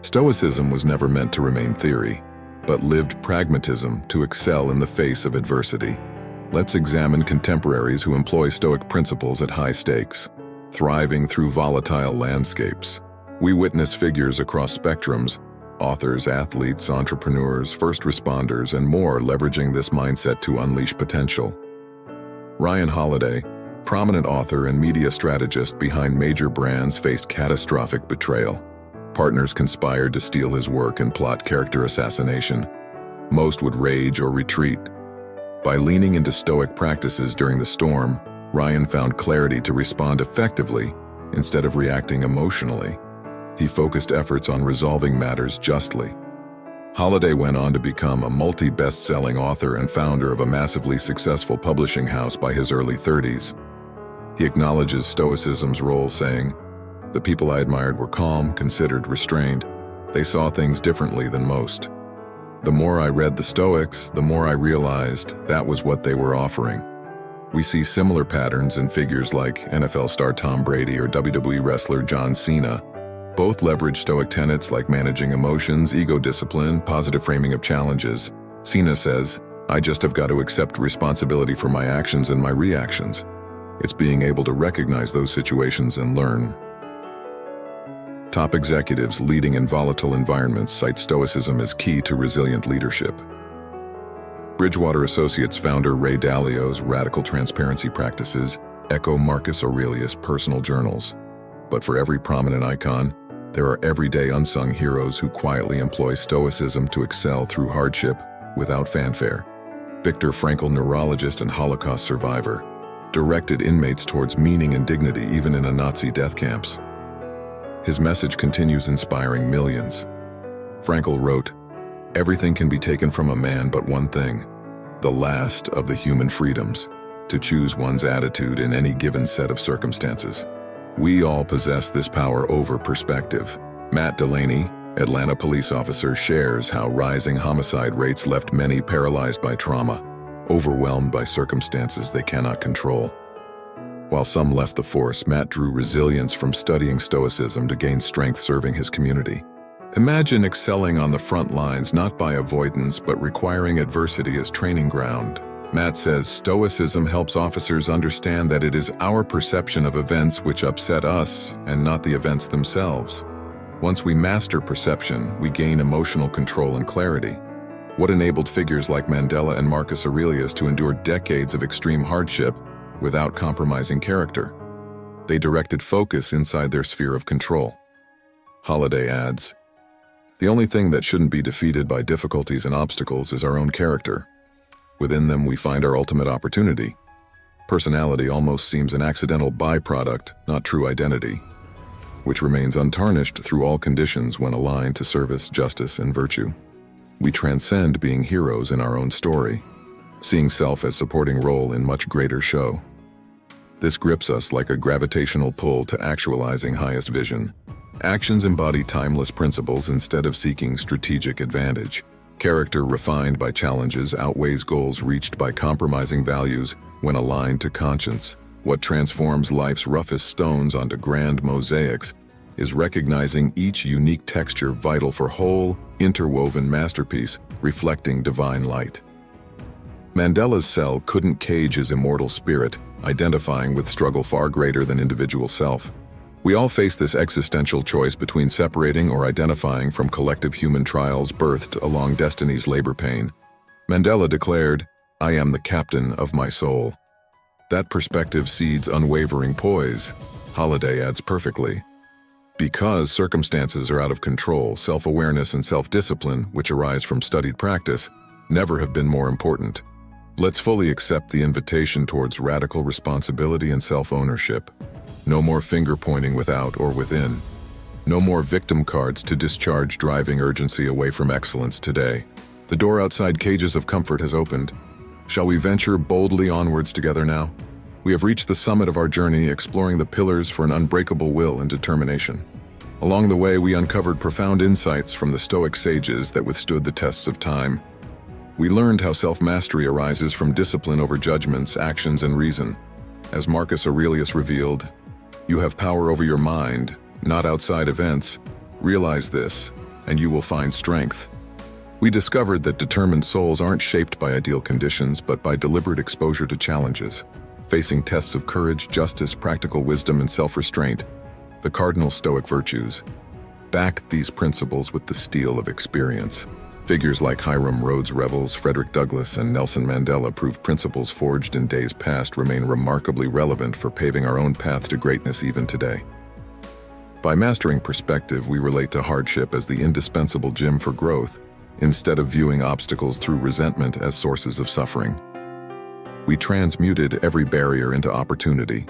Stoicism was never meant to remain theory, but lived pragmatism to excel in the face of adversity. Let's examine contemporaries who employ Stoic principles at high stakes, thriving through volatile landscapes. We witness figures across spectrums, authors, athletes, entrepreneurs, first responders, and more leveraging this mindset to unleash potential. Ryan Holiday, prominent author and media strategist behind major brands, faced catastrophic betrayal. Partners conspired to steal his work and plot character assassination. Most would rage or retreat. By leaning into Stoic practices during the storm, Ryan found clarity to respond effectively instead of reacting emotionally. He focused efforts on resolving matters justly. Holiday went on to become a multi-best-selling author and founder of a massively successful publishing house by his early 30s. He acknowledges Stoicism's role, saying, "The people I admired were calm, considered, restrained. They saw things differently than most. The more I read the Stoics, the more I realized that was what they were offering." We see similar patterns in figures like NFL star Tom Brady or WWE wrestler John Cena. Both leverage Stoic tenets like managing emotions, ego discipline, positive framing of challenges. Cena says, "I just have got to accept responsibility for my actions and my reactions." It's being able to recognize those situations and learn. Top executives leading in volatile environments cite Stoicism as key to resilient leadership. Bridgewater Associates founder Ray Dalio's radical transparency practices echo Marcus Aurelius' personal journals. But for every prominent icon, there are everyday unsung heroes who quietly employ Stoicism to excel through hardship without fanfare. Viktor Frankl, neurologist and Holocaust survivor, directed inmates towards meaning and dignity even in Nazi death camps. His message continues inspiring millions. Frankl wrote, "Everything can be taken from a man but one thing, the last of the human freedoms, to choose one's attitude in any given set of circumstances. We all possess this power over perspective." Matt Delaney, Atlanta police officer, shares how rising homicide rates left many paralyzed by trauma, overwhelmed by circumstances they cannot control. While some left the force, Matt drew resilience from studying Stoicism to gain strength serving his community. Imagine excelling on the front lines not by avoidance but requiring adversity as training ground. Matt says Stoicism helps officers understand that it is our perception of events which upset us and not the events themselves. Once we master perception, we gain emotional control and clarity. What enabled figures like Mandela and Marcus Aurelius to endure decades of extreme hardship without compromising character? They directed focus inside their sphere of control. Holiday adds, "The only thing that shouldn't be defeated by difficulties and obstacles is our own character. Within them we find our ultimate opportunity. Personality almost seems an accidental byproduct, not true identity, which remains untarnished through all conditions when aligned to service, justice, and virtue. We transcend being heroes in our own story, seeing self as supporting role in much greater show. This grips us like a gravitational pull to actualizing highest vision. Actions embody timeless principles instead of seeking strategic advantage. Character refined by challenges outweighs goals reached by compromising values when aligned to conscience. What transforms life's roughest stones onto grand mosaics is recognizing each unique texture vital for whole, interwoven masterpiece reflecting divine light." Mandela's cell couldn't cage his immortal spirit, identifying with struggle far greater than individual self. We all face this existential choice between separating or identifying from collective human trials birthed along destiny's labor pain. Mandela declared, "I am the captain of my soul." That perspective seeds unwavering poise. Holiday adds perfectly. Because circumstances are out of control, self-awareness and self-discipline, which arise from studied practice, never have been more important. Let's fully accept the invitation towards radical responsibility and self-ownership. No more finger-pointing without or within. No more victim cards to discharge driving urgency away from excellence today. The door outside cages of comfort has opened. Shall we venture boldly onwards together now? We have reached the summit of our journey, exploring the pillars for an unbreakable will and determination. Along the way, we uncovered profound insights from the Stoic sages that withstood the tests of time. We learned how self-mastery arises from discipline over judgments, actions, and reason. As Marcus Aurelius revealed, "You have power over your mind, not outside events. Realize this, and you will find strength." We discovered that determined souls aren't shaped by ideal conditions, but by deliberate exposure to challenges, facing tests of courage, justice, practical wisdom, and self-restraint, the cardinal Stoic virtues. Back these principles with the steel of experience. Figures like Hiram Rhodes Revels, Frederick Douglass, and Nelson Mandela prove principles forged in days past remain remarkably relevant for paving our own path to greatness even today. By mastering perspective, we relate to hardship as the indispensable gym for growth, instead of viewing obstacles through resentment as sources of suffering. We transmuted every barrier into opportunity.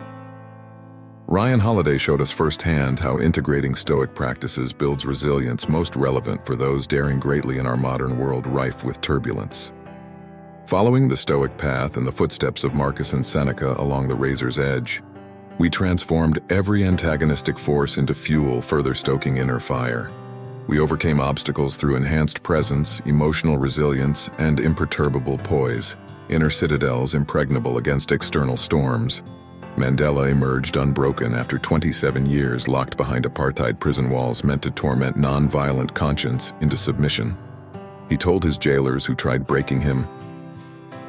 Ryan Holiday showed us firsthand how integrating Stoic practices builds resilience most relevant for those daring greatly in our modern world rife with turbulence. Following the Stoic path and the footsteps of Marcus and Seneca along the razor's edge, we transformed every antagonistic force into fuel, further stoking inner fire. We overcame obstacles through enhanced presence, emotional resilience, and imperturbable poise, inner citadels impregnable against external storms. Mandela emerged unbroken after 27 years locked behind apartheid prison walls meant to torment non-violent conscience into submission. He told his jailers who tried breaking him,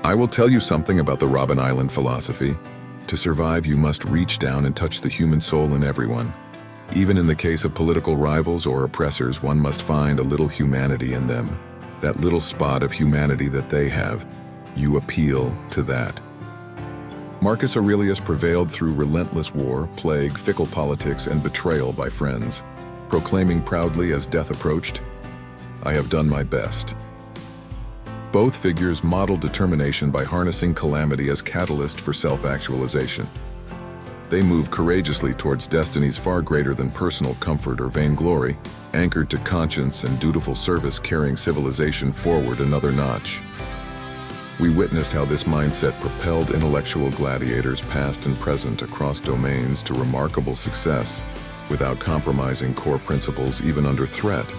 "I will tell you something about the Robben Island philosophy. To survive, you must reach down and touch the human soul in everyone. Even in the case of political rivals or oppressors, one must find a little humanity in them. That little spot of humanity that they have. You appeal to that. Marcus Aurelius prevailed through relentless war, plague, fickle politics, and betrayal by friends, proclaiming proudly as death approached, "I have done my best." Both figures modeled determination by harnessing calamity as catalyst for self-actualization. They moved courageously towards destinies far greater than personal comfort or vainglory, anchored to conscience and dutiful service, carrying civilization forward another notch. We witnessed how this mindset propelled intellectual gladiators past and present across domains to remarkable success, without compromising core principles even under threat.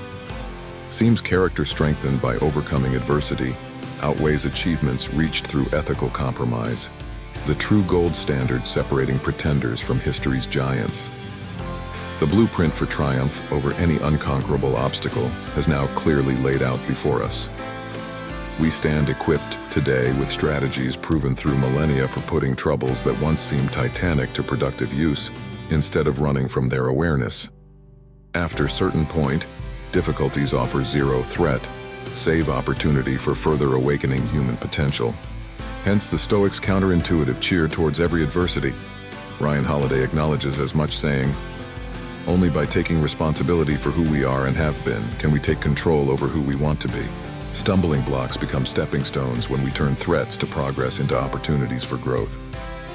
Seems character strengthened by overcoming adversity outweighs achievements reached through ethical compromise, the true gold standard separating pretenders from history's giants. The blueprint for triumph over any unconquerable obstacle has now clearly laid out before us. We stand equipped today with strategies proven through millennia for putting troubles that once seemed titanic to productive use, instead of running from their awareness. After a certain point, difficulties offer zero threat, save opportunity for further awakening human potential. Hence the Stoics' counterintuitive cheer towards every adversity. Ryan Holiday acknowledges as much, saying, "Only by taking responsibility for who we are and have been can we take control over who we want to be. Stumbling blocks become stepping stones when we turn threats to progress into opportunities for growth.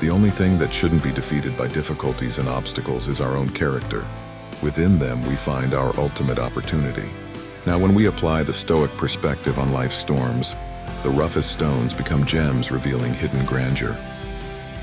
The only thing that shouldn't be defeated by difficulties and obstacles is our own character. Within them we find our ultimate opportunity." Now, when we apply the Stoic perspective on life's storms, the roughest stones become gems revealing hidden grandeur.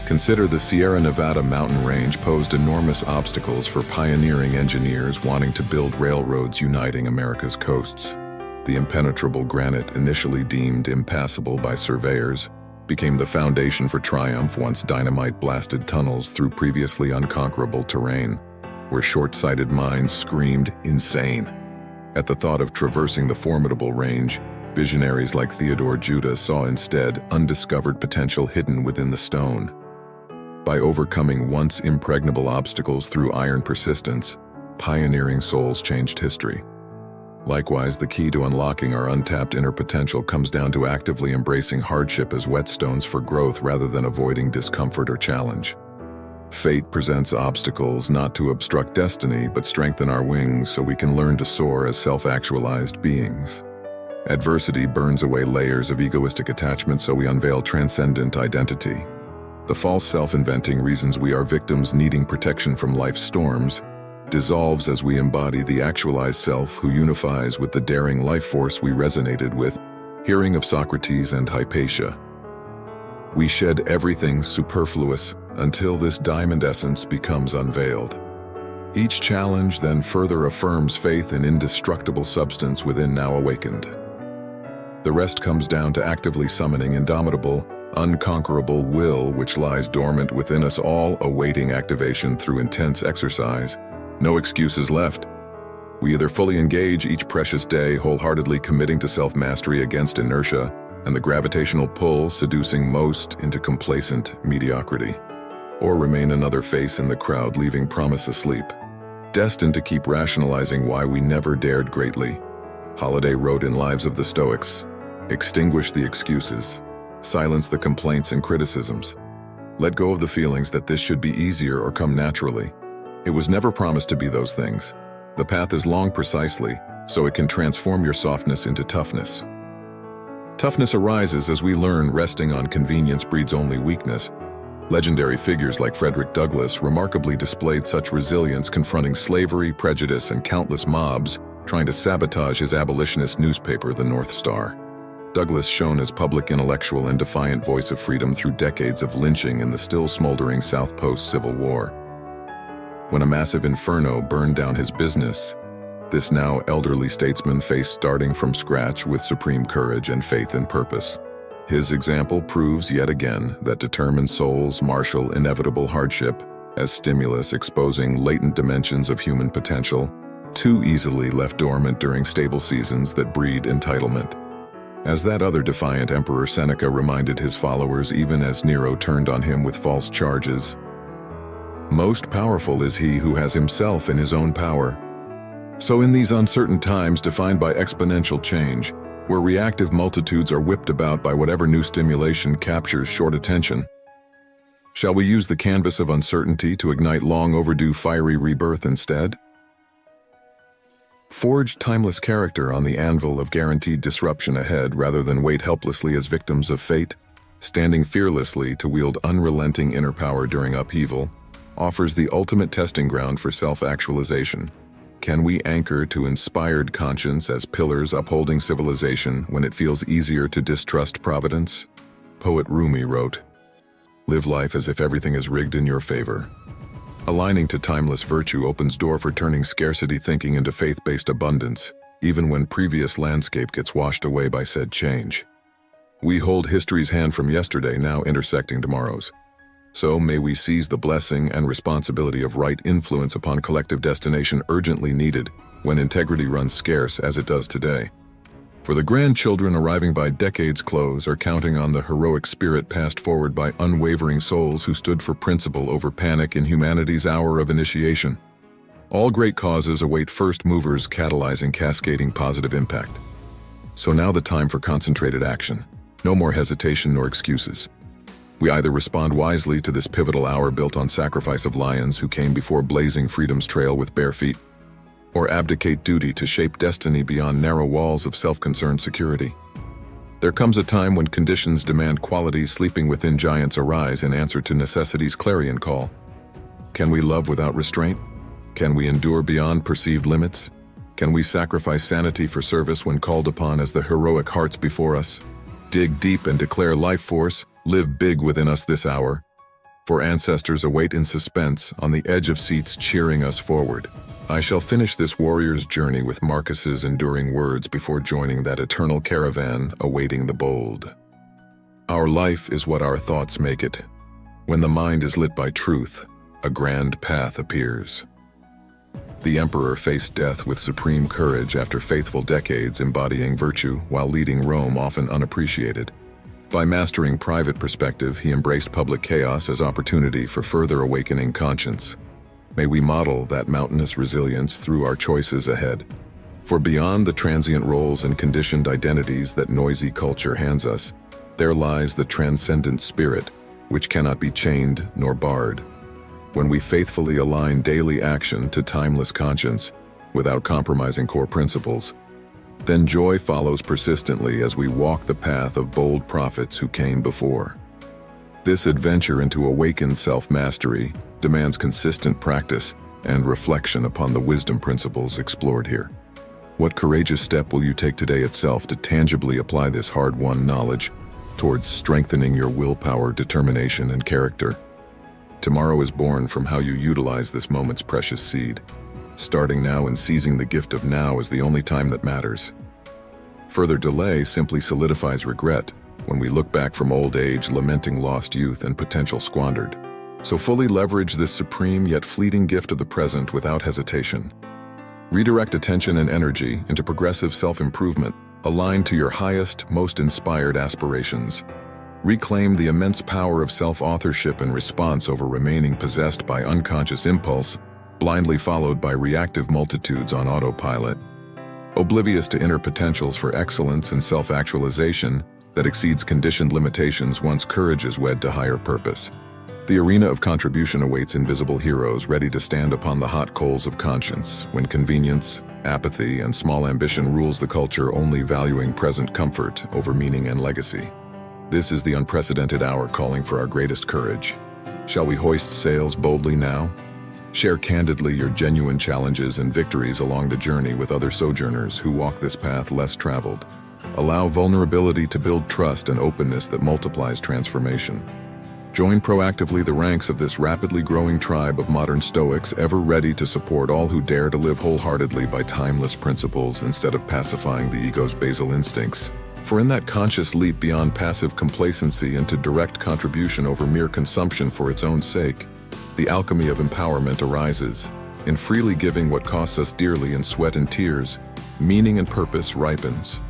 Consider the Sierra Nevada mountain range posed enormous obstacles for pioneering engineers wanting to build railroads uniting America's coasts. The impenetrable granite, initially deemed impassable by surveyors, became the foundation for triumph once dynamite blasted tunnels through previously unconquerable terrain, where short-sighted minds screamed insane. At the thought of traversing the formidable range, visionaries like Theodore Judah saw instead undiscovered potential hidden within the stone. By overcoming once impregnable obstacles through iron persistence, pioneering souls changed history. Likewise, the key to unlocking our untapped inner potential comes down to actively embracing hardship as whetstones for growth rather than avoiding discomfort or challenge. Fate presents obstacles not to obstruct destiny, but strengthen our wings so we can learn to soar as self-actualized beings. Adversity burns away layers of egoistic attachment so we unveil transcendent identity. The false self-inventing reasons we are victims needing protection from life's storms dissolves as we embody the actualized self who unifies with the daring life force we resonated with, hearing of Socrates and Hypatia. We shed everything superfluous until this diamond essence becomes unveiled. Each challenge then further affirms faith in indestructible substance within now awakened. The rest comes down to actively summoning indomitable, unconquerable will which lies dormant within us all, awaiting activation through intense exercise. No excuses left. We either fully engage each precious day, wholeheartedly committing to self-mastery against inertia and the gravitational pull seducing most into complacent mediocrity, or remain another face in the crowd, leaving promise asleep, destined to keep rationalizing why we never dared greatly. Holiday wrote in Lives of the Stoics, "Extinguish the excuses, silence the complaints and criticisms. Let go of the feelings that this should be easier or come naturally. It was never promised to be those things. The path is long precisely, so it can transform your softness into toughness." Toughness arises as we learn resting on convenience breeds only weakness. Legendary figures like Frederick Douglass remarkably displayed such resilience confronting slavery, prejudice, and countless mobs trying to sabotage his abolitionist newspaper, the North Star. Douglass shone as public intellectual and defiant voice of freedom through decades of lynching and the still smoldering South post-Civil War. When a massive inferno burned down his business, this now elderly statesman faced starting from scratch with supreme courage and faith in purpose. His example proves yet again that determined souls marshal inevitable hardship as stimulus, exposing latent dimensions of human potential, too easily left dormant during stable seasons that breed entitlement. As that other defiant emperor Seneca reminded his followers even as Nero turned on him with false charges, Most powerful is he who has himself in his own power. So in these uncertain times defined by exponential change, where reactive multitudes are whipped about by whatever new stimulation captures short attention, shall we use the canvas of uncertainty to ignite long overdue fiery rebirth instead? Forge timeless character on the anvil of guaranteed disruption ahead rather than wait helplessly as victims of fate, standing fearlessly to wield unrelenting inner power during upheaval, offers the ultimate testing ground for self-actualization. Can we anchor to inspired conscience as pillars upholding civilization when it feels easier to distrust providence? Poet Rumi wrote, "Live life as if everything is rigged in your favor." Aligning to timeless virtue opens door for turning scarcity thinking into faith-based abundance, even when previous landscape gets washed away by said change. We hold history's hand from yesterday now intersecting tomorrow's. So may we seize the blessing and responsibility of right influence upon collective destination urgently needed when integrity runs scarce as it does today. For the grandchildren arriving by decades' close are counting on the heroic spirit passed forward by unwavering souls who stood for principle over panic in humanity's hour of initiation. All great causes await first movers catalyzing cascading positive impact. So now the time for concentrated action. No more hesitation nor excuses. We either respond wisely to this pivotal hour built on sacrifice of lions who came before blazing freedom's trail with bare feet, or abdicate duty to shape destiny beyond narrow walls of self-concerned security. There comes a time when conditions demand qualities sleeping within giants arise in answer to necessity's clarion call. Can we love without restraint? Can we endure beyond perceived limits? Can we sacrifice sanity for service when called upon as the heroic hearts before us? Dig deep and declare life force, live big within us this hour. For ancestors await in suspense on the edge of seats cheering us forward. I shall finish this warrior's journey with Marcus's enduring words before joining that eternal caravan awaiting the bold. Our life is what our thoughts make it. When the mind is lit by truth, a grand path appears. The emperor faced death with supreme courage after faithful decades embodying virtue while leading Rome often unappreciated. By mastering private perspective, he embraced public chaos as opportunity for further awakening conscience. May we model that mountainous resilience through our choices ahead. For beyond the transient roles and conditioned identities that noisy culture hands us, there lies the transcendent spirit, which cannot be chained nor barred. When we faithfully align daily action to timeless conscience, without compromising core principles, then joy follows persistently as we walk the path of bold prophets who came before. This adventure into awakened self-mastery demands consistent practice and reflection upon the wisdom principles explored here. What courageous step will you take today itself to tangibly apply this hard-won knowledge towards strengthening your willpower, determination, and character? Tomorrow is born from how you utilize this moment's precious seed. Starting now and seizing the gift of now is the only time that matters. Further delay simply solidifies regret when we look back from old age lamenting lost youth and potential squandered. So fully leverage this supreme yet fleeting gift of the present without hesitation. Redirect attention and energy into progressive self-improvement aligned to your highest, most inspired aspirations. Reclaim the immense power of self-authorship and response over remaining possessed by unconscious impulse, blindly followed by reactive multitudes on autopilot. Oblivious to inner potentials for excellence and self-actualization that exceeds conditioned limitations once courage is wed to higher purpose. The arena of contribution awaits invisible heroes ready to stand upon the hot coals of conscience when convenience, apathy, and small ambition rules the culture, only valuing present comfort over meaning and legacy. This is the unprecedented hour calling for our greatest courage. Shall we hoist sails boldly now? Share candidly your genuine challenges and victories along the journey with other sojourners who walk this path less traveled. Allow vulnerability to build trust and openness that multiplies transformation. Join proactively the ranks of this rapidly growing tribe of modern Stoics, ever ready to support all who dare to live wholeheartedly by timeless principles instead of pacifying the ego's basal instincts. For in that conscious leap beyond passive complacency into direct contribution over mere consumption for its own sake, the alchemy of empowerment arises. In freely giving what costs us dearly in sweat and tears, meaning and purpose ripens.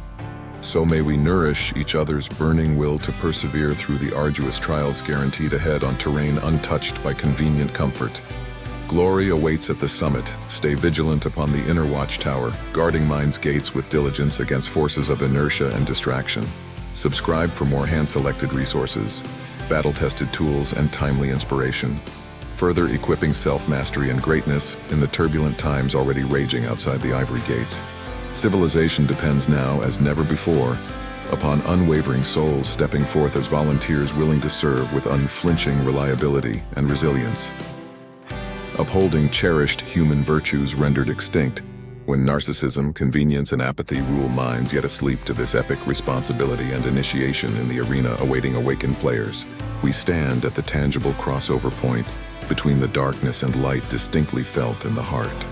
So may we nourish each other's burning will to persevere through the arduous trials guaranteed ahead on terrain untouched by convenient comfort. Glory awaits at the summit. Stay vigilant upon the inner watchtower, guarding mind's gates with diligence against forces of inertia and distraction. Subscribe for more hand-selected resources, battle-tested tools, and timely inspiration, further equipping self-mastery and greatness in the turbulent times already raging outside the ivory gates. Civilization depends now, as never before, upon unwavering souls stepping forth as volunteers willing to serve with unflinching reliability and resilience, upholding cherished human virtues rendered extinct when narcissism, convenience, and apathy rule minds yet asleep to this epic responsibility and initiation in the arena awaiting awakened players. We stand at the tangible crossover point between the darkness and light distinctly felt in the heart.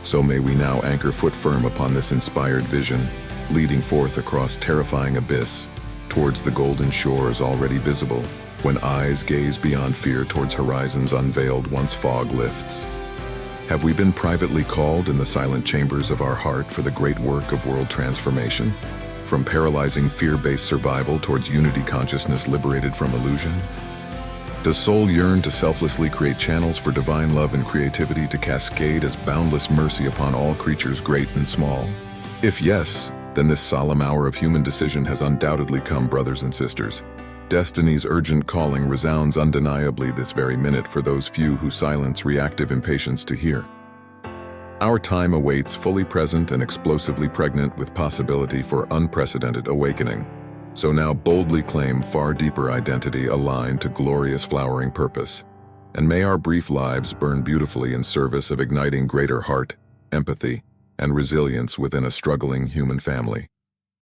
So may we now anchor foot firm upon this inspired vision, leading forth across terrifying abyss, towards the golden shores already visible, when eyes gaze beyond fear towards horizons unveiled once fog lifts. Have we been privately called in the silent chambers of our heart for the great work of world transformation? From paralyzing fear-based survival towards unity consciousness liberated from illusion? Does soul yearn to selflessly create channels for divine love and creativity to cascade as boundless mercy upon all creatures great and small? If yes, then this solemn hour of human decision has undoubtedly come, brothers and sisters. Destiny's urgent calling resounds undeniably this very minute for those few who silence reactive impatience to hear. Our time awaits, fully present and explosively pregnant with possibility for unprecedented awakening. So now boldly claim far deeper identity aligned to glorious flowering purpose. And may our brief lives burn beautifully in service of igniting greater heart, empathy, and resilience within a struggling human family.